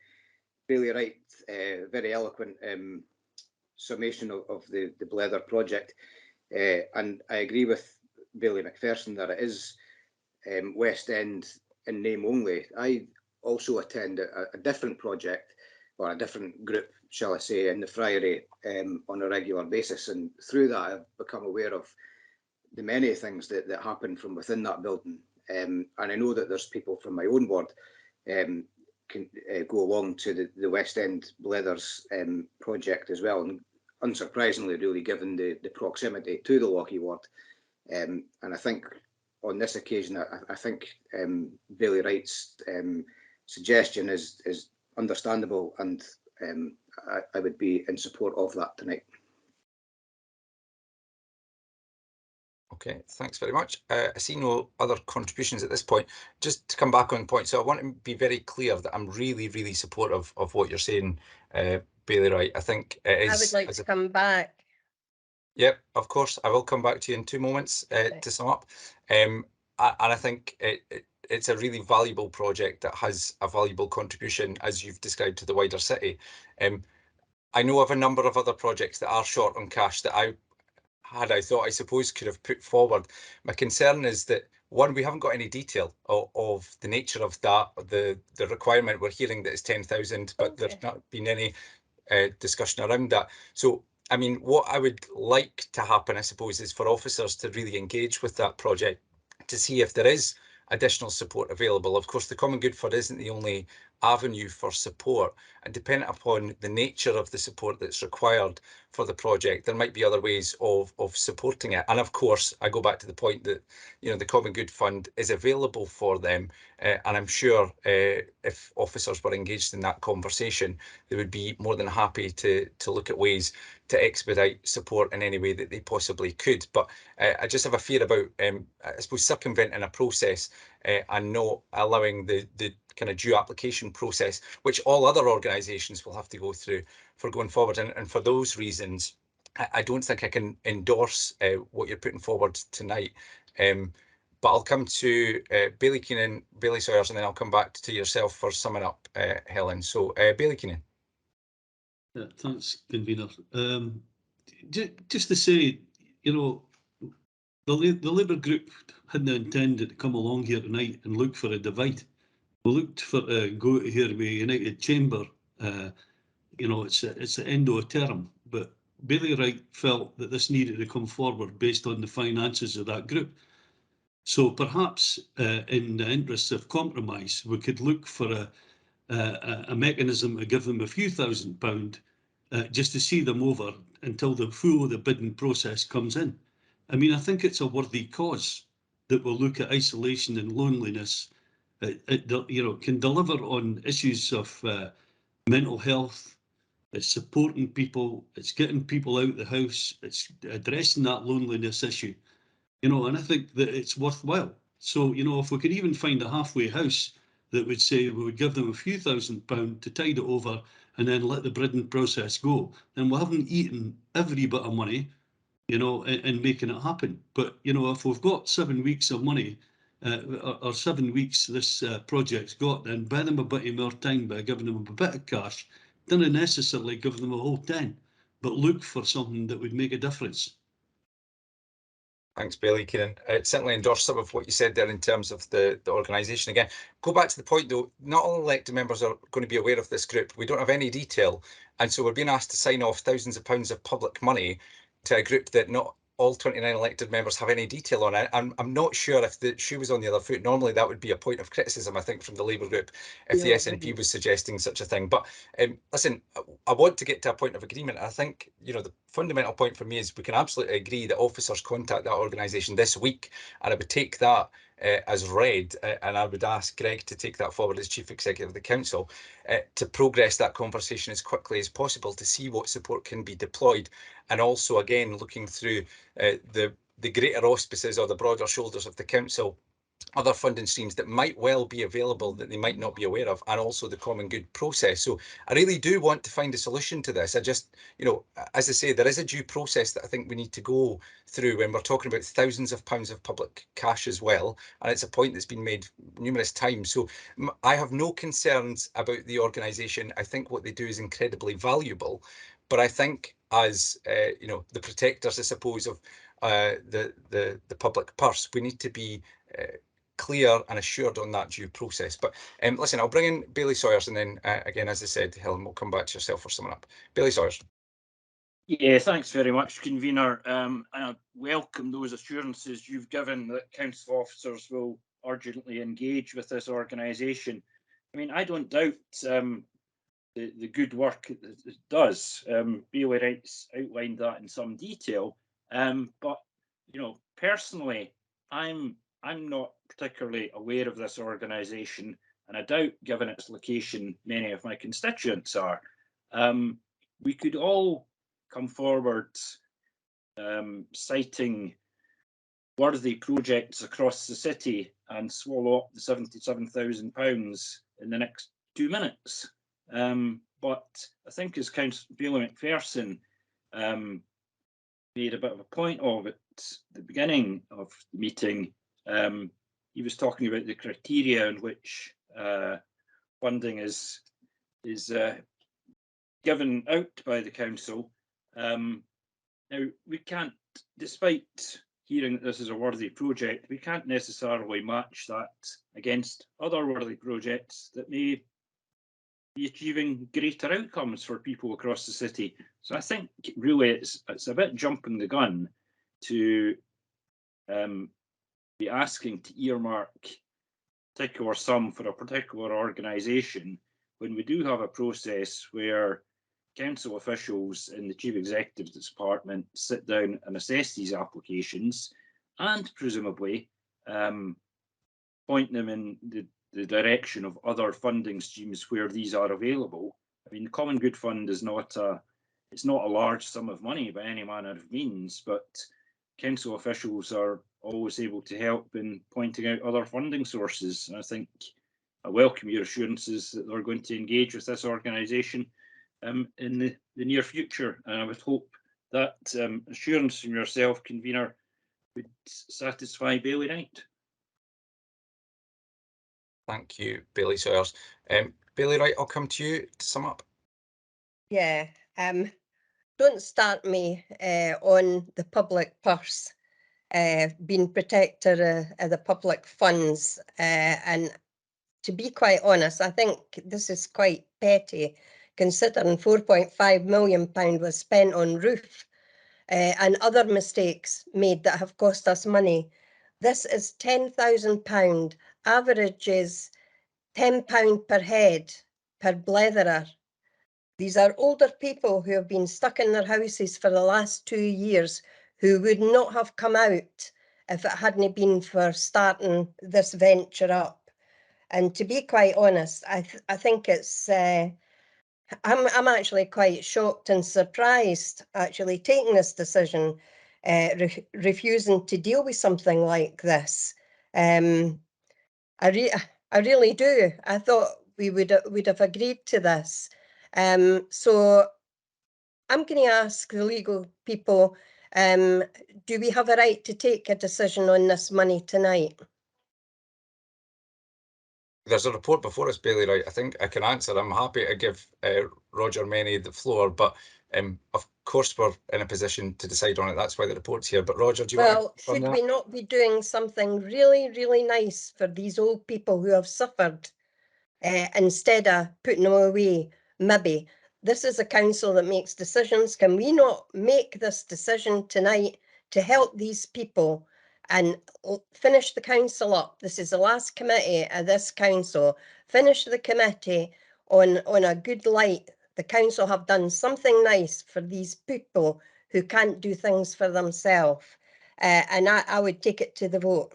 Bailey Wright's very eloquent summation of the Blether project, and I agree with Bailey McPherson that it is West End in name only. I also attend a different project, or a different group, shall I say, in the Friary on a regular basis, and through that I've become aware of the many things that happen from within that building. And I know that there's people from my own ward can go along to the West End Blethers project as well. And unsurprisingly, really, given the proximity to the Lochie ward. And I think on this occasion, I think Bailey Wright's suggestion is understandable, and I would be in support of that tonight. Okay, thanks very much. I see no other contributions at this point. Just to come back on point, so I want to be very clear that I'm really, really supportive of what you're saying, Bailey Wright. I think it is. I would like to come back. Yep, of course. I will come back to you in 2 moments to sum up. And I think it's a really valuable project that has a valuable contribution, as you've described, to the wider city. I know of a number of other projects that are short on cash that I suppose could have put forward. My concern is that, one, we haven't got any detail of the nature of that, the requirement. We're hearing that it's 10,000, but there's not been any discussion around that. So, I mean, what I would like to happen, I suppose, is for officers to really engage with that project to see if there is additional support available. Of course, the Common Good Fund isn't the only avenue for support, and depending upon the nature of the support that's required for the project, there might be other ways of supporting it. And of course, I go back to the point that, you know, the Common Good Fund is available for them, and I'm sure if officers were engaged in that conversation, they would be more than happy to look at ways to expedite support in any way that they possibly could. But I just have a fear about, I suppose, circumventing a process and not allowing the kind of due application process, which all other organisations will have to go through for going forward. And for those reasons, I don't think I can endorse what you're putting forward tonight. But I'll come to Bailey Keenan, Bailey Sawyers, and then I'll come back to yourself for summing up, Helen. So Bailey Keenan. Yeah, thanks, convener. Just to say, you know, the Labour group hadn't intended to come along here tonight and look for a divide. We looked for go here with United Chamber. You know, it's the end of a term, but Bailey Wright felt that this needed to come forward based on the finances of that group. So perhaps in the interests of compromise, we could look for a mechanism to give them a few £1,000 just to see them over until the full of the bidding process comes in. I mean, I think it's a worthy cause that will look at isolation and loneliness. You know, can deliver on issues of mental health. It's supporting people. It's getting people out of the house. It's addressing that loneliness issue. You know, and I think that it's worthwhile. So, you know, if we could even find a halfway house that would say we would give them a few £1,000 to tide it over and then let the bidding process go, then we haven't eaten every bit of money, you know, in making it happen. But, you know, if we've got 7 weeks of money or 7 weeks this project's got, then buy them a bit more time by giving them a bit of cash. Don't necessarily give them a whole 10, but look for something that would make a difference. Thanks, Bailey Keenan. Certainly endorse some of what you said there in terms of the organisation. Again, go back to the point though, not all elected members are going to be aware of this group. We don't have any detail. And so we're being asked to sign off thousands of pounds of public money to a group that not all 29 elected members have any detail on it. I'm not sure if the shoe was on the other foot. Normally that would be a point of criticism, I think, from the Labour group if the SNP was suggesting such a thing. But listen, I want to get to a point of agreement. I think, you know, the fundamental point for me is we can absolutely agree that officers contact that organisation this week, and I would take that as read, and I would ask Greg to take that forward as Chief Executive of the Council to progress that conversation as quickly as possible to see what support can be deployed, and also again looking through the greater auspices or the broader shoulders of the Council, other funding streams that might well be available that they might not be aware of, and also the common good process. So I really do want to find a solution to this. I just, you know, as I say, there is a due process that I think we need to go through when we're talking about thousands of pounds of public cash as well. And it's a point that's been made numerous times. So I have no concerns about the organisation. I think what they do is incredibly valuable. But I think as, you know, the protectors, I suppose, of the public purse, we need to be clear and assured on that due process. But listen, I'll bring in Bailey Sawyers, and then again, as I said, Helen, we'll come back to yourself for summing up. Bailey Sawyers. Yeah, thanks very much, convener. And I welcome those assurances you've given that council officers will urgently engage with this organisation. I mean, I don't doubt the good work it does. Bailey Wright's outlined that in some detail, but you know, personally, I'm not particularly aware of this organisation, and I doubt, given its location, many of my constituents are. We could all come forward citing worthy projects across the city and swallow up the £77,000 in the next 2 minutes. But I think, as Councillor Bailey McPherson made a bit of a point of at the beginning of the meeting, he was talking about the criteria in which funding is given out by the council. Now, we can't, despite hearing that this is a worthy project, we can't necessarily match that against other worthy projects that may be achieving greater outcomes for people across the city. So I think really it's a bit jumping the gun to be asking to earmark a particular sum for a particular organisation when we do have a process where council officials in the Chief Executive's department sit down and assess these applications and presumably point them in the direction of other funding streams where these are available. I mean, the Common Good Fund is not a large sum of money by any manner of means, but council officials are always able to help in pointing out other funding sources. And I think I welcome your assurances that they're going to engage with this organisation in the near future, and I would hope that assurance from yourself, convener, would satisfy Bailey Wright. Thank you, Bailey Sawyers. Bailey Wright, I'll come to you to sum up. Yeah, don't start me on the public purse being protector of the public funds, and to be quite honest, I think this is quite petty, considering £4.5 million was spent on roof and other mistakes made that have cost us money. This is £10,000, average is £10 per head per bletherer. These are older people who have been stuck in their houses for the last 2 years who would not have come out if it hadn't been for starting this venture up. And to be quite honest, I think it's, I'm actually quite shocked and surprised actually taking this decision, refusing to deal with something like this. I really do. I thought we'd have agreed to this. So I'm going to ask the legal people, do we have a right to take a decision on this money tonight? There's a report before us, Bailey Wright. I think I can answer. I'm happy to give Roger Meney the floor, but of course we're in a position to decide on it. That's why the report's here. But Roger, do you want to should we not be doing something really, really nice for these old people who have suffered instead of putting them away? Maybe. This is a council that makes decisions. Can we not make this decision tonight to help these people and finish the council up? This is the last committee of this council. Finish the committee on a good light. The council have done something nice for these people who can't do things for themselves. And I would take it to the vote.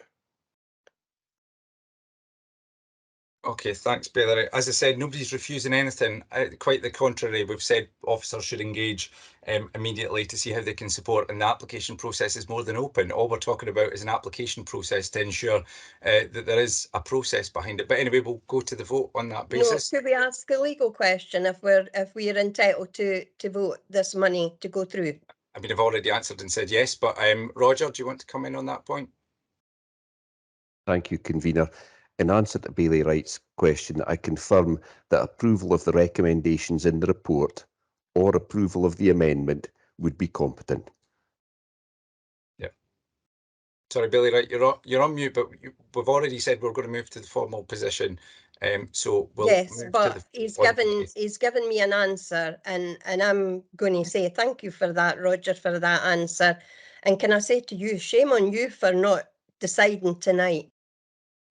Okay, thanks, Bailey. As I said, nobody's refusing anything. Quite the contrary, we've said officers should engage immediately to see how they can support, and the application process is more than open. All we're talking about is an application process to ensure that there is a process behind it. But anyway, we'll go to the vote on that basis. No, could we ask a legal question if we're entitled to vote this money to go through? I mean, I've already answered and said yes, but Roger, do you want to come in on that point? Thank you, convener. In answer to Bailey Wright's question, I confirm that approval of the recommendations in the report or approval of the amendment would be competent. Yeah. Sorry, Bailey Wright, you're on mute, but we've already said we're going to move to the formal position. So we'll yes, move but to the he's given me an answer, and I'm going to say thank you for that, Roger, for that answer. And can I say to you, shame on you for not deciding tonight.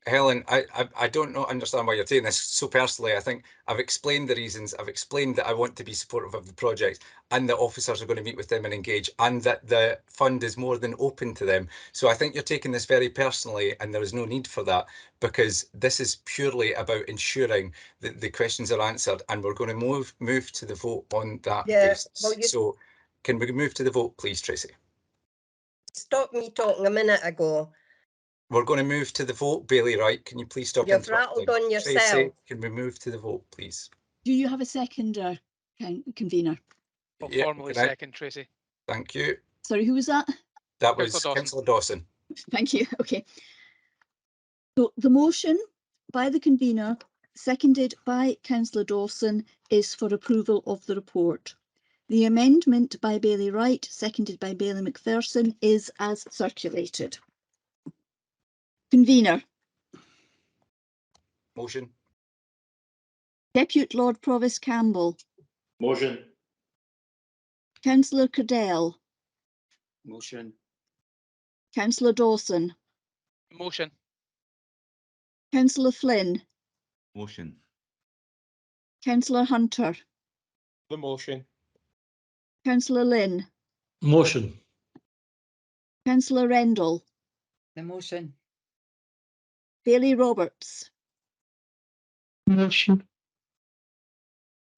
Helen, I don't understand why you're taking this so personally. I think I've explained the reasons. I've explained that I want to be supportive of the project and that officers are going to meet with them and engage, and that the fund is more than open to them. So I think you're taking this very personally, and there is no need for that, because this is purely about ensuring that the questions are answered, and we're going to move to the vote on that basis. Well, So can we move to the vote, please, Tracy? Stop me talking a minute ago. We're going to move to the vote, Bailey Wright. Can you please stop You've interrupting? rattled on yourself. Tracy, can we move to the vote, please? Do you have a seconder, convener? I'll Yeah, formally can I- second, Tracy. Thank you. Sorry, who was that? That was Councillor Dawson. Councillor Dawson. Thank you. Okay. So the motion by the convener, seconded by Councillor Dawson, is for approval of the report. The amendment by Bailey Wright, seconded by Bailey McPherson, is as circulated. Convener. Motion. Deputy Lord Provost Campbell. Motion. Councillor Cadell. Motion. Councillor Dawson. Motion. Councillor Flynn. Motion. Councillor Hunter. The motion. Councillor Lynn. Motion. Councillor Rendell. The motion. Bailey Roberts. Motion.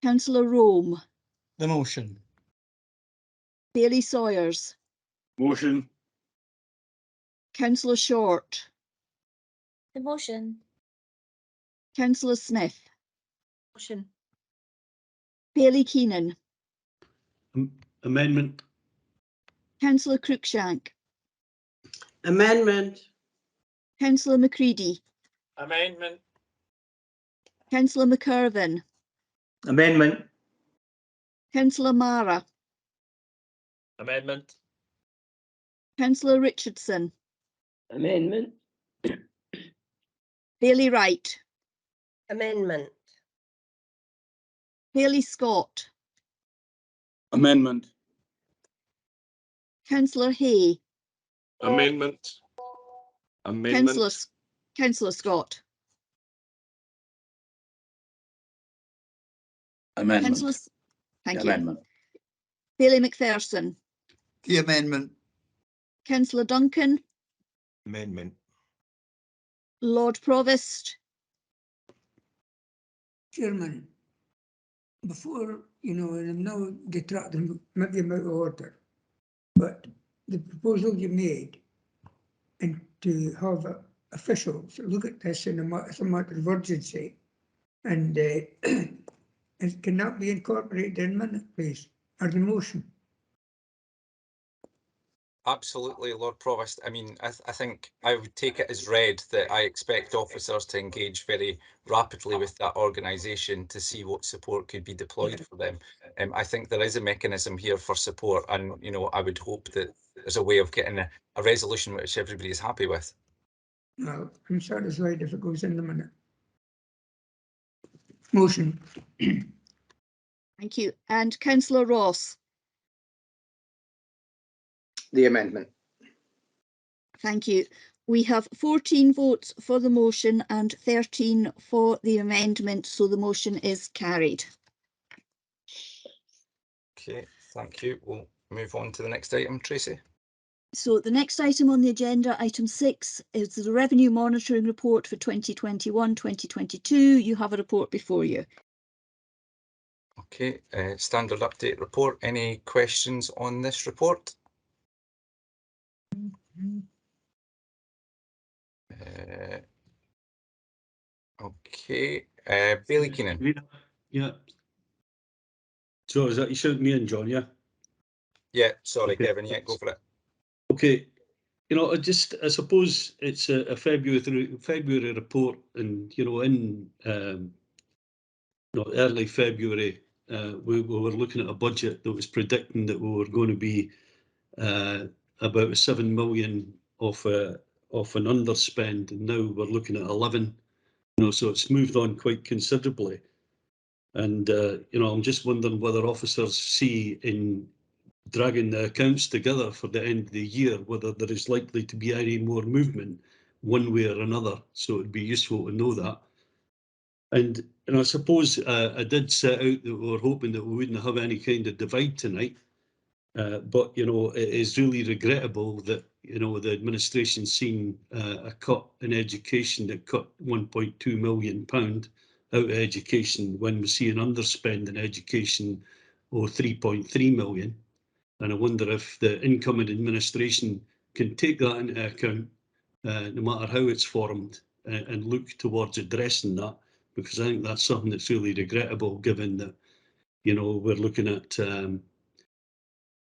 Councillor Rome. The motion. Bailey Sawyers. Motion. Councillor Short. The motion. Councillor Smith. Motion. Bailey Keenan. Amendment. Councillor Cruikshank. Amendment. Councillor McCready. Amendment. Councillor McIrvin. Amendment. Councillor Mara. Amendment. Councillor Richardson. Amendment. Bailey Wright. Amendment. Bailey Scott. Amendment. Councillor Hay. Amendment. Amendment. Councillor Scott. Amendment. Thank Amendment. you. Bailey McPherson. The amendment. Councillor Duncan. Amendment. Lord Provost. Chairman, before, and I'm now detracting, maybe I'm out of order, but the proposal you made and to have officials look at this in a matter of urgency, and can that be incorporated in a minute, please, or the motion? Absolutely, Lord Provost. I mean, I think I would take it as read that I expect officers to engage very rapidly with that organisation to see what support could be deployed for them. I think there is a mechanism here for support, and I would hope that there's a way of getting a resolution which everybody is happy with. Well, I'm satisfied if it goes in the minute. Motion. Thank you. And Councillor Ross. The amendment. Thank you. We have 14 votes for the motion and 13 for the amendment, so the motion is carried. Okay, thank you. We'll move on to the next item, Tracy. So the next item on the agenda, item 6, is the Revenue Monitoring Report for 2021-2022. You have a report before you. Okay, standard update report. Any questions on this report? Okay, Bailey Keenan. Yeah. So is that you shouting me in, John? Yeah. Yeah, sorry, Okay. Kevin. Yeah, go for it. Okay. I suppose it's a February report, and in early February, we were looking at a budget that was predicting that we were going to be about 7 million off an underspend, and now we're looking at 11. So it's moved on quite considerably, and I'm just wondering whether officers see in dragging the accounts together for the end of the year whether there is likely to be any more movement one way or another. So it'd be useful to know that. And I suppose I did set out that we were hoping that we wouldn't have any kind of divide tonight. But, you know, it is really regrettable that, you know, the administration's seen a cut in education that cut £1.2 million out of education when we see an underspend in education of 3.3 million. And I wonder if the incoming administration can take that into account, no matter how it's formed, and look towards addressing that, because I think that's something that's really regrettable, given that, you know, we're looking at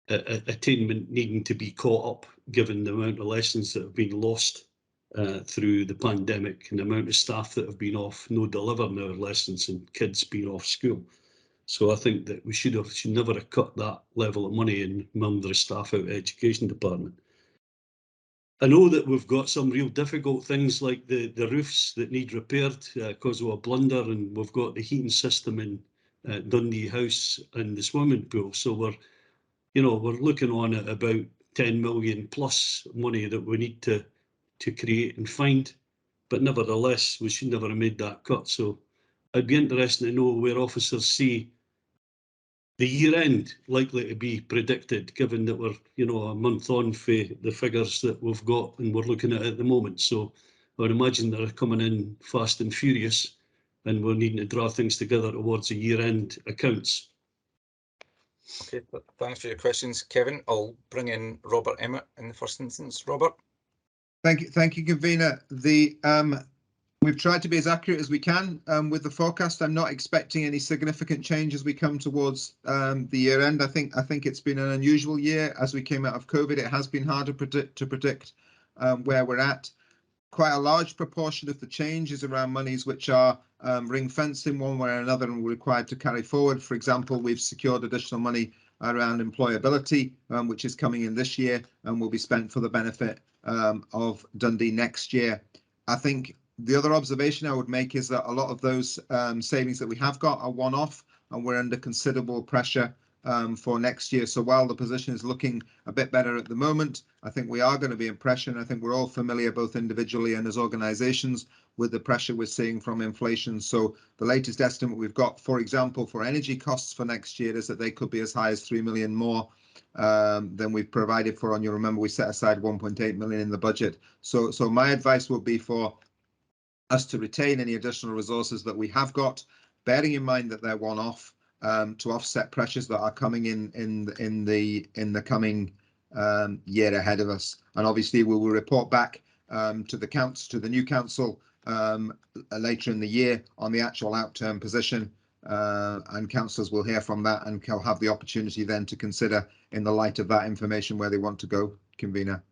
attainment needing to be caught up, given the amount of lessons that have been lost through the pandemic and the amount of staff that have been off, no delivering our lessons, and kids being off school. So I think that we should never have cut that level of money in member of staff out of education department. I know that we've got some real difficult things like the roofs that need repaired because of a blunder, and we've got the heating system in Dundee House and the swimming pool. So we're looking on at about 10 million plus money that we need to create and find. But nevertheless, we should never have made that cut. So I'd be interested to know where officers see the year end likely to be predicted, given that we're, you know, a month on for the figures that we've got and we're looking at the moment. So I would imagine they're coming in fast and furious, and we're needing to draw things together towards the year end accounts. Okay, thanks for your questions, Kevin. I'll bring in Robert Emmett in the first instance. Robert. Thank you, convener. We've tried to be as accurate as we can with the forecast. I'm not expecting any significant change as we come towards the year end. I think it's been an unusual year as we came out of COVID. It has been hard to predict where we're at. Quite a large proportion of the change is around monies which are ring fenced in one way or another and required to carry forward. For example, we've secured additional money around employability, which is coming in this year and will be spent for the benefit of Dundee next year. I think the other observation I would make is that a lot of those savings that we have got are one-off, and we're under considerable pressure for next year. So while the position is looking a bit better at the moment, I think we are going to be in pressure, and I think we're all familiar, both individually and as organisations, with the pressure we're seeing from inflation. So the latest estimate we've got, for example, for energy costs for next year is that they could be as high as 3 million more than we've provided for. And you remember we set aside 1.8 million in the budget. So my advice would be for us to retain any additional resources that we have got, bearing in mind that they're one-off, to offset pressures that are coming in the coming year ahead of us. And obviously we will report back to the new council later in the year on the actual outturn position, and councillors will hear from that and will have the opportunity then to consider, in the light of that information, where they want to go, convener.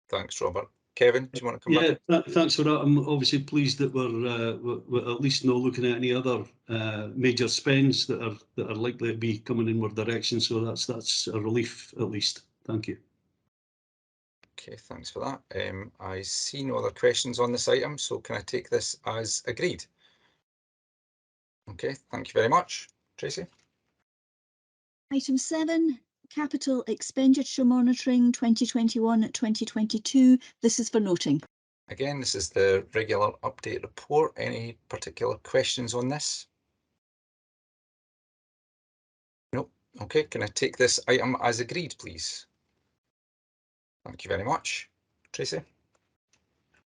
Thanks, Robert. Kevin, do you want to come back? Yeah, thanks for that. I'm obviously pleased that we're at least not looking at any other major spends that are likely to be coming in our direction. So that's a relief, at least. Thank you. Okay, thanks for that. I see no other questions on this item, so can I take this as agreed? Okay, thank you very much. Tracy. Item 7, Capital Expenditure Monitoring 2021-2022. This is for noting. Again, this is the regular update report. Any particular questions on this? Nope. Okay, can I take this item as agreed, please? Thank you very much. Tracy.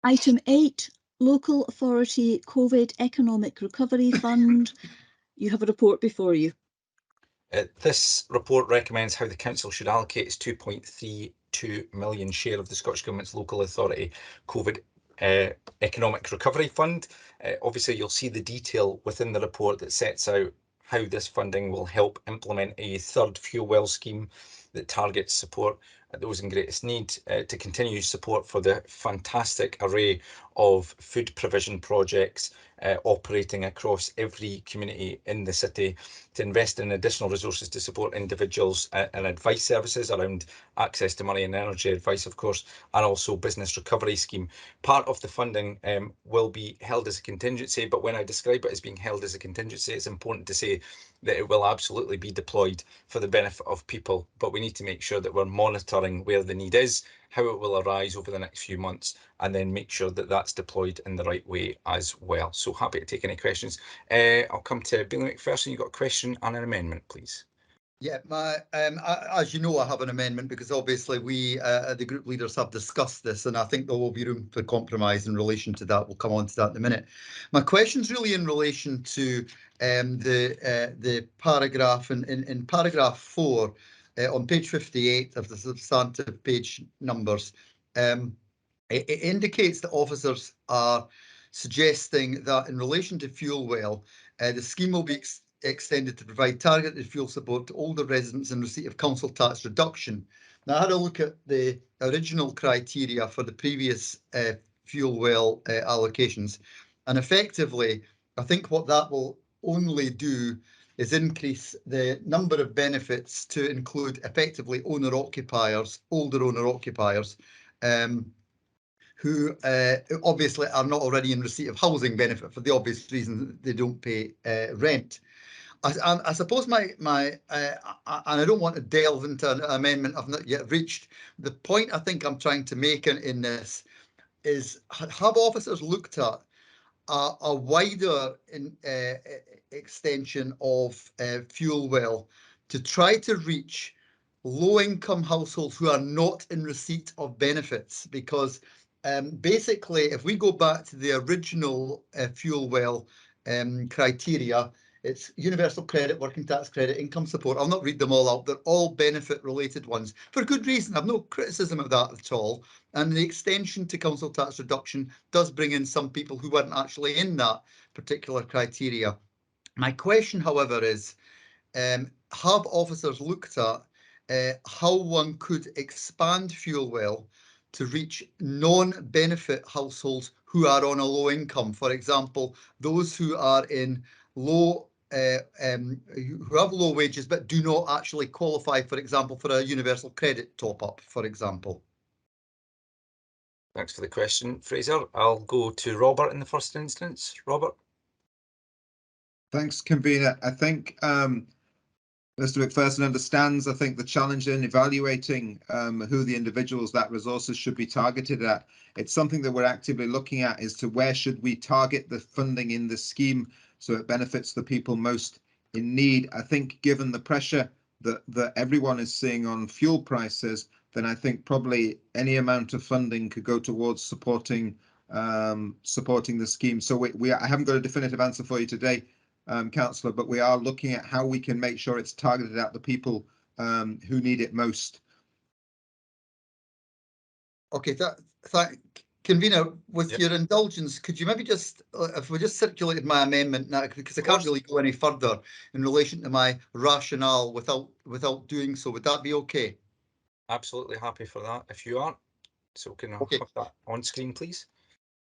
Item 8, Local Authority COVID Economic Recovery Fund. You have a report before you. This report recommends how the council should allocate its 2.32 million share of the Scottish Government's Local Authority COVID Economic Recovery Fund. Obviously, you'll see the detail within the report that sets out how this funding will help implement a third fuel well scheme that targets support those in greatest need, to continue support for the fantastic array of food provision projects operating across every community in the city, to invest in additional resources to support individuals and advice services around access to money and energy advice, of course, and also business recovery scheme. Part of the funding will be held as a contingency, but when I describe it as being held as a contingency, it's important to say that it will absolutely be deployed for the benefit of people, but we need to make sure that we're monitoring where the need is how it will arise over the next few months, and then make sure that that's deployed in the right way as well. So happy to take any questions. I'll come to Billy McPherson. You've got a question and an amendment, please. Yeah, as you know, I have an amendment because obviously we, the group leaders, have discussed this, and I think there will be room for compromise in relation to that. We'll come on to that in a minute. My question's really in relation to the paragraph in paragraph 4 on page 58 of the substantive page numbers. It indicates that officers are suggesting that in relation to fuel well, the scheme will be extended to provide targeted fuel support to older residents in receipt of council tax reduction. Now, I had a look at the original criteria for the previous fuel well allocations, and effectively, I think what that will only do is increase the number of benefits to include effectively owner-occupiers, older owner-occupiers, who obviously are not already in receipt of housing benefit for the obvious reason they don't pay rent. I suppose and I don't want to delve into an amendment I've not yet reached. The point I think I'm trying to make in this is, have officers looked at a wider extension of fuel well to try to reach low-income households who are not in receipt of benefits? Because basically, if we go back to the original fuel well criteria, it's universal credit, working tax credit, income support. I'll not read them all out. They're all benefit-related ones for good reason. I've no criticism of that at all. And the extension to council tax reduction does bring in some people who weren't actually in that particular criteria. My question, however, is, have officers looked at how one could expand fuel well to reach non-benefit households who are on a low income? For example, those who are in low who have low wages but do not actually qualify, for example, for a universal credit top-up, for example. Thanks for the question, Fraser. I'll go to Robert in the first instance. Robert. Thanks, convener. I think Mr. McPherson understands, I think, the challenge in evaluating who the individuals that resources should be targeted at. It's something that we're actively looking at, as to where should we target the funding in the scheme so it benefits the people most in need. I think given the pressure that everyone is seeing on fuel prices, then I think probably any amount of funding could go towards supporting the scheme. So I haven't got a definitive answer for you today, Councillor, but we are looking at how we can make sure it's targeted at the people who need it most. Okay, convener, with your indulgence, could you maybe just, if we just circulated my amendment now, because I can't really go any further in relation to my rationale without doing so, would that be okay? Absolutely happy for that if you are. So can I have that on screen, please?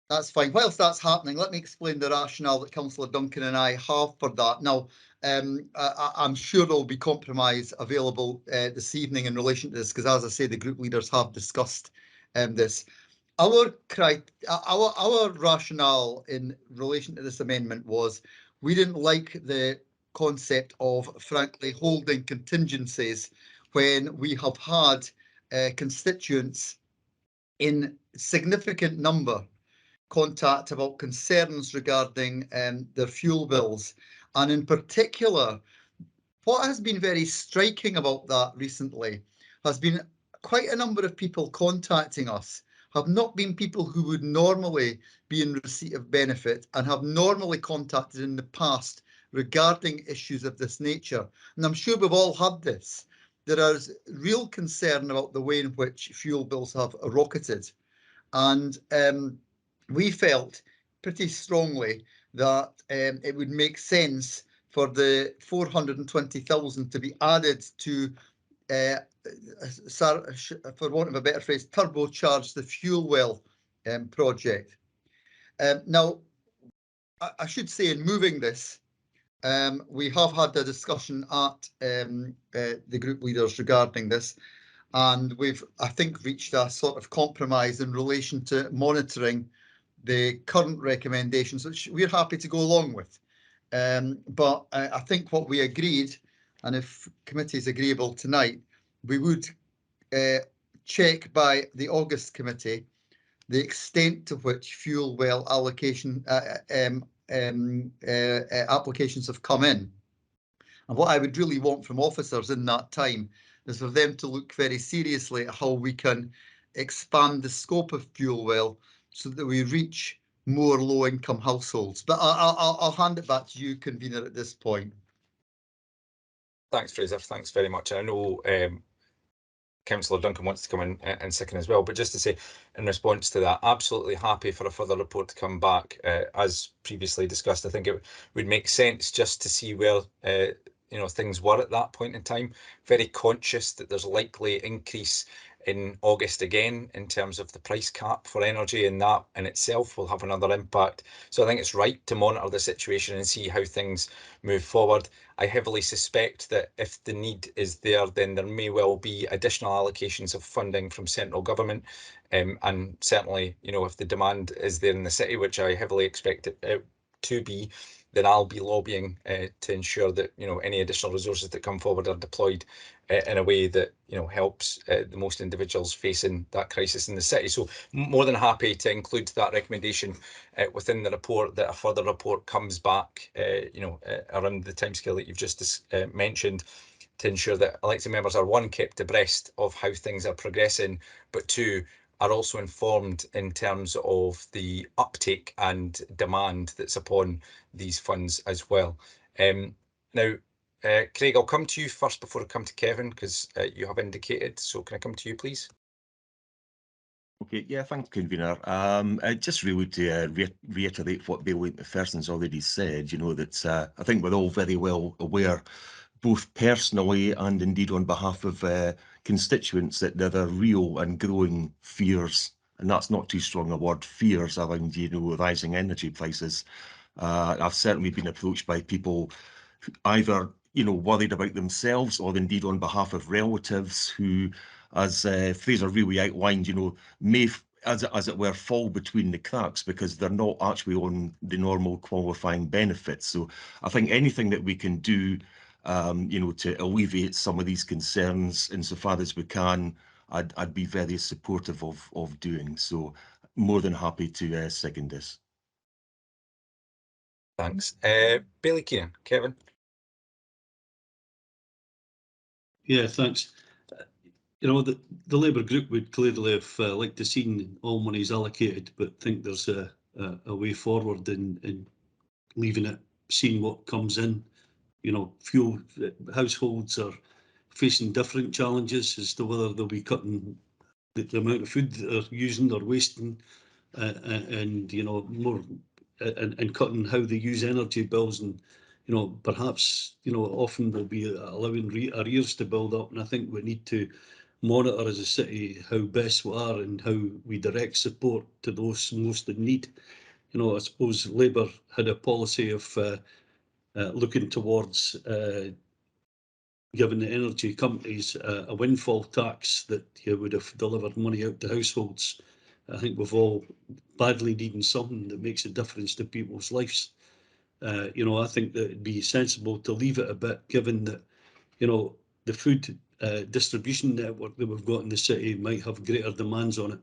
That's fine. Whilst that's happening, let me explain the rationale that Councillor Duncan and I have for that. Now, I'm sure there will be compromise available this evening in relation to this, because, as I say, the group leaders have discussed this. Our rationale in relation to this amendment was we didn't like the concept of, frankly, holding contingencies when we have had constituents in significant number contact about concerns regarding their fuel bills. And in particular, what has been very striking about that recently has been quite a number of people contacting us have not been people who would normally be in receipt of benefit and have normally contacted in the past regarding issues of this nature. And I'm sure we've all had this. There is real concern about the way in which fuel bills have rocketed. And we felt pretty strongly that it would make sense for the 420,000 to be added to, for want of a better phrase, turbocharge the fuel well project. Now, I should say, in moving this, we have had a discussion at the group leaders regarding this, and we've, I think, reached a sort of compromise in relation to monitoring the current recommendations, which we're happy to go along with. But I think what we agreed, and if committee is agreeable tonight, we would check by the August committee the extent to which fuel well allocation applications have come in. And what I would really want from officers in that time is for them to look very seriously at how we can expand the scope of fuel well so that we reach more low-income households. But I'll hand it back to you, convener, at this point. Thanks, Fraser. Thanks very much. I know Councillor Duncan wants to come in and second as well, but just to say, in response to that, absolutely happy for a further report to come back. As previously discussed, I think it would make sense just to see where things were at that point in time. Very conscious that there's likely increase in August again in terms of the price cap for energy, and that in itself will have another impact. So I think it's right to monitor the situation and see how things move forward. I heavily suspect that if the need is there, then there may well be additional allocations of funding from central government. And certainly, if the demand is there in the city, which I heavily expect it to be, then I'll be lobbying to ensure that any additional resources that come forward are deployed in a way that helps the most individuals facing that crisis in the city. So more than happy to include that recommendation within the report, that a further report comes back around the timescale that you've just mentioned, to ensure that elected members are, one, kept abreast of how things are progressing, but two, are also informed in terms of the uptake and demand that's upon these funds as well. Now, Craig, I'll come to you first before I come to Kevin, because you have indicated. So can I come to you, please? Okay, yeah, thanks, convener. Just really to reiterate what Bailey McPherson's already said, that I think we're all very well aware, both personally and indeed on behalf of constituents, that there are real and growing fears, and that's not too strong a word, fears around, rising energy prices. I've certainly been approached by people either, worried about themselves or indeed on behalf of relatives who, as Fraser really outlined, may, as it were, fall between the cracks because they're not actually on the normal qualifying benefits. So I think anything that we can do, to alleviate some of these concerns insofar as we can, I'd be very supportive of doing. So more than happy to second this. Thanks. Bailey Keenan, Kevin. Yeah, thanks. The Labour group would clearly have liked to see all monies allocated, but think there's a way forward in leaving it, seeing what comes in. Fuel households are facing different challenges as to whether they'll be cutting the amount of food that they're using or wasting, and more and cutting how they use energy bills, and perhaps often will be allowing arrears to build up. And I think we need to monitor as a city how best we are and how we direct support to those most in need. I suppose Labour had a policy of looking towards giving the energy companies a windfall tax that would have delivered money out to households. I think we've all badly needing something that makes a difference to people's lives. I think that it'd be sensible to leave it a bit, given that, the food distribution network that we've got in the city might have greater demands on it.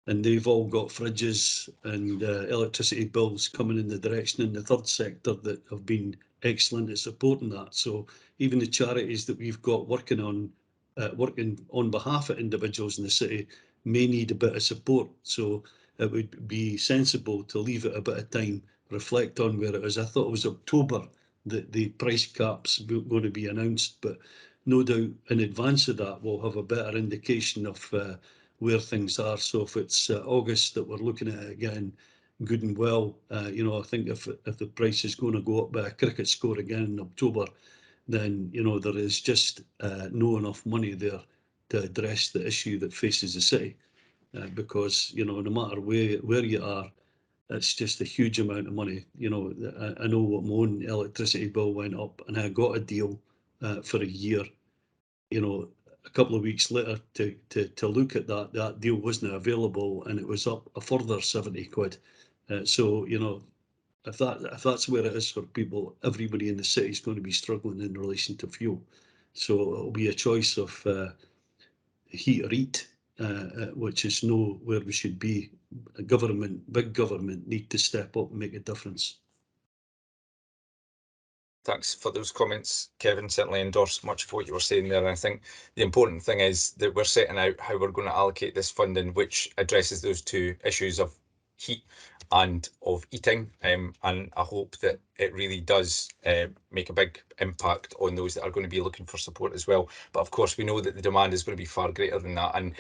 And they've all got fridges and electricity bills coming in the direction in the third sector that have been excellent at supporting that. So even the charities that we've got working on behalf of individuals in the city may need a bit of support. So it would be sensible to leave it a bit of time, reflect on where it is. I thought it was October that the price caps were going to be announced, but no doubt in advance of that we'll have a better indication of where things are. So if it's August that we're looking at it again, good and well. I think if the price is going to go up by a cricket score again in October, then there is just no enough money there to address the issue that faces the city, because no matter where you are, it's just a huge amount of money. I know what my own electricity bill went up, and I got a deal for a year. A couple of weeks later to look at that deal wasn't available, and it was up a further 70 quid. So if that's where it is for people, everybody in the city is going to be struggling in relation to fuel. So it'll be a choice of heat or eat, which is know where we should be. Government, big government, need to step up and make a difference. Thanks for those comments, Kevin. Certainly endorse much of what you were saying there. And I think the important thing is that we're setting out how we're going to allocate this funding, which addresses those two issues of heat and of eating. And I hope that it really does make a big impact on those that are going to be looking for support as well. But of course, we know that the demand is going to be far greater than that. And,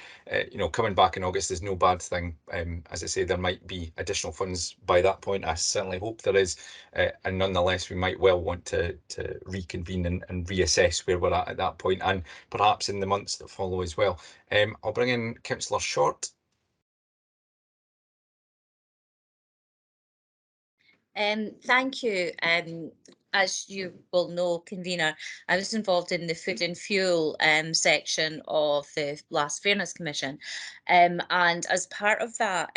you know, coming back in August is no bad thing. As I say, there might be additional funds by that point. I certainly hope there is. And nonetheless, we might well want to reconvene and reassess where we're at that point, and perhaps in the months that follow as well. I'll bring in Councillor Short. Thank you. As you will know, convener, I was involved in the food and fuel section of the last Fairness Commission. And as part of that,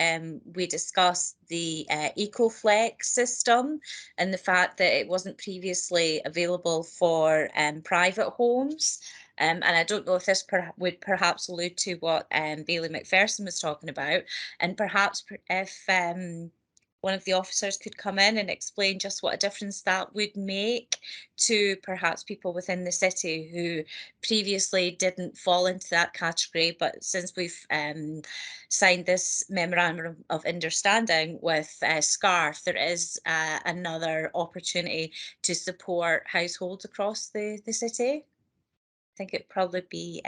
we discussed the EcoFlex system and the fact that it wasn't previously available for private homes. And I don't know if this would perhaps allude to what Bailey McPherson was talking about, and perhaps if one of the officers could come in and explain just what a difference that would make to perhaps people within the city who previously didn't fall into that category. But since we've signed this memorandum of understanding with SCARF, there is another opportunity to support households across the city. I think it'd probably be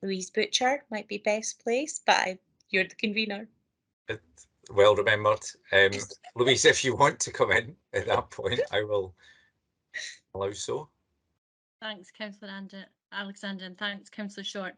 Louise Butcher might be best placed, but you're the convener. Well remembered. Louise, if you want to come in at that point, I will allow so. Thanks, Councillor Alexander, and thanks, Councillor Short.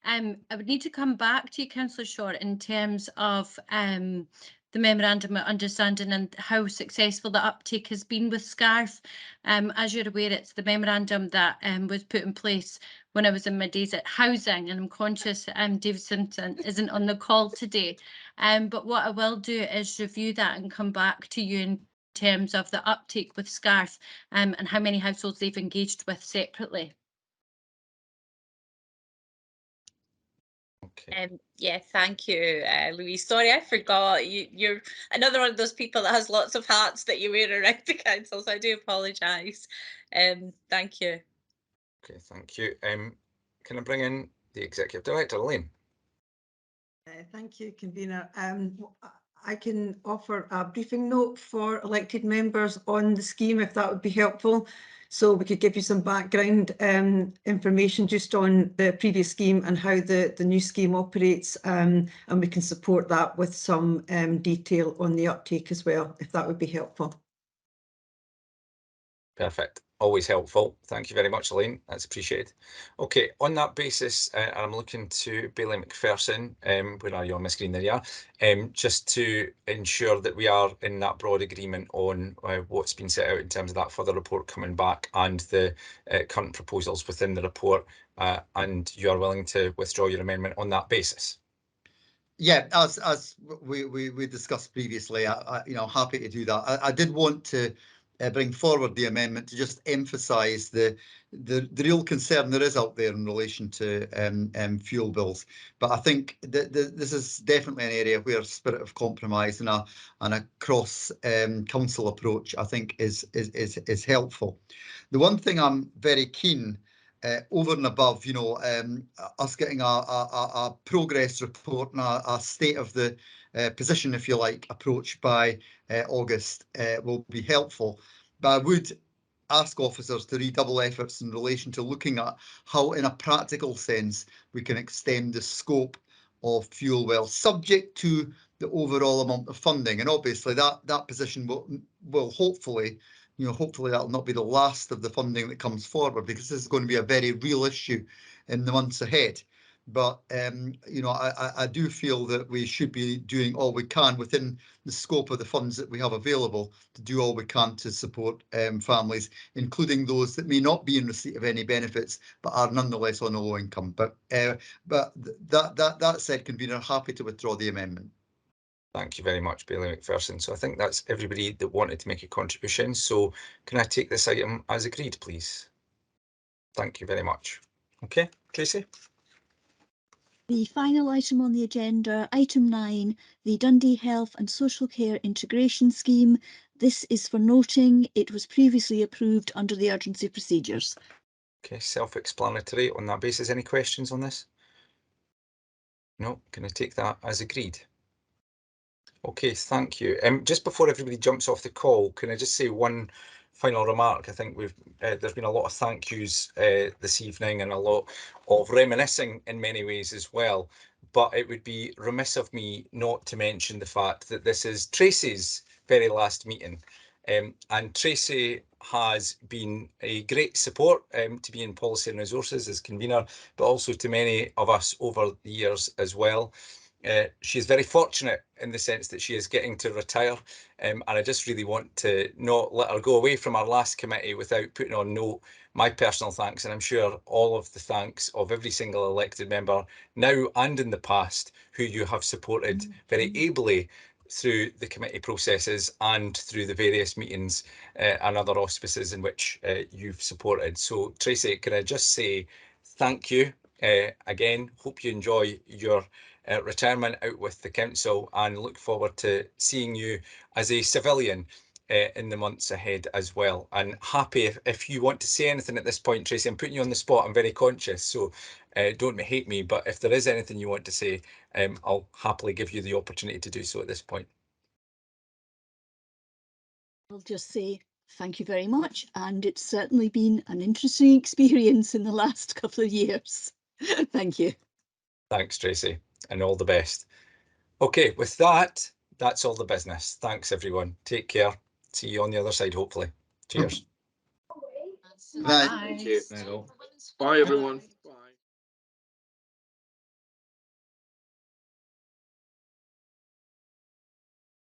I would need to come back to you, Councillor Short, in terms of the memorandum of understanding and how successful the uptake has been with SCARF. As you're aware, it's the memorandum that was put in place when I was in my days at housing, and I'm conscious David Simpson isn't on the call today. But what I will do is review that and come back to you in terms of the uptake with SCARF and how many households they've engaged with separately. Okay. Yeah, thank you, Louise. Sorry, I forgot. You're another one of those people that has lots of hats that you wear around the council, so I do apologise. Thank you. Okay, thank you. Can I bring in the Executive Director, Elaine? Thank you, convener. I can offer a briefing note for elected members on the scheme, if that would be helpful. So we could give you some background information just on the previous scheme and how the new scheme operates, and we can support that with some detail on the uptake as well, if that would be helpful. Perfect. Always helpful. Thank you very much, Elaine. That's appreciated. Okay, on that basis, I'm looking to Bailey McPherson. Where are you on my screen? There you are. Just to ensure that we are in that broad agreement on what's been set out in terms of that further report coming back and the current proposals within the report, and you are willing to withdraw your amendment on that basis. Yeah, as we discussed previously, happy to do that. I did want to bring forward the amendment to just emphasise the real concern there is out there in relation to fuel bills. But I think that this is definitely an area where spirit of compromise and a cross council approach, I think, is helpful. The one thing I'm very keen over and above, us getting a progress report and a state of the position, if you like, approach by August will be helpful. But I would ask officers to redouble efforts in relation to looking at how, in a practical sense, we can extend the scope of fuel wells, subject to the overall amount of funding. And obviously that position will hopefully, hopefully that will not be the last of the funding that comes forward, because this is going to be a very real issue in the months ahead. But, I do feel that we should be doing all we can within the scope of the funds that we have available to do all we can to support families, including those that may not be in receipt of any benefits, but are nonetheless on a low income. But that said, convener, happy to withdraw the amendment. Thank you very much, Bailey McPherson. So I think that's everybody that wanted to make a contribution. So can I take this item as agreed, please? Thank you very much. Okay, Tracy. The final item on the agenda, item 9, the Dundee Health and Social Care Integration Scheme. This is for noting it was previously approved under the urgency procedures. Okay, self-explanatory on that basis. Any questions on this? No, can I take that as agreed? Okay, thank you. Just before everybody jumps off the call, can I just say one final remark? I think we've there's been a lot of thank yous this evening and a lot of reminiscing in many ways as well. But it would be remiss of me not to mention the fact that this is Tracy's very last meeting. And Tracy has been a great support to be in Policy and Resources as convener, but also to many of us over the years as well. She is very fortunate in the sense that she is getting to retire, and I just really want to not let her go away from our last committee without putting on note my personal thanks, and I'm sure all of the thanks of every single elected member now and in the past who you have supported very ably through the committee processes and through the various meetings and other auspices in which you've supported. So Tracy, can I just say thank you again. Hope you enjoy your retirement out with the council and look forward to seeing you as a civilian in the months ahead as well. And happy if you want to say anything at this point, Tracy, I'm putting you on the spot. I'm very conscious, so don't hate me. But if there is anything you want to say, I'll happily give you the opportunity to do so at this point. I'll just say thank you very much. And it's certainly been an interesting experience in the last couple of years. Thank you. Thanks, Tracy, and all the best. Okay, with that, that's all the business. Thanks, everyone. Take care. See you on the other side, hopefully. Cheers. Right. Thank you. Bye, everyone.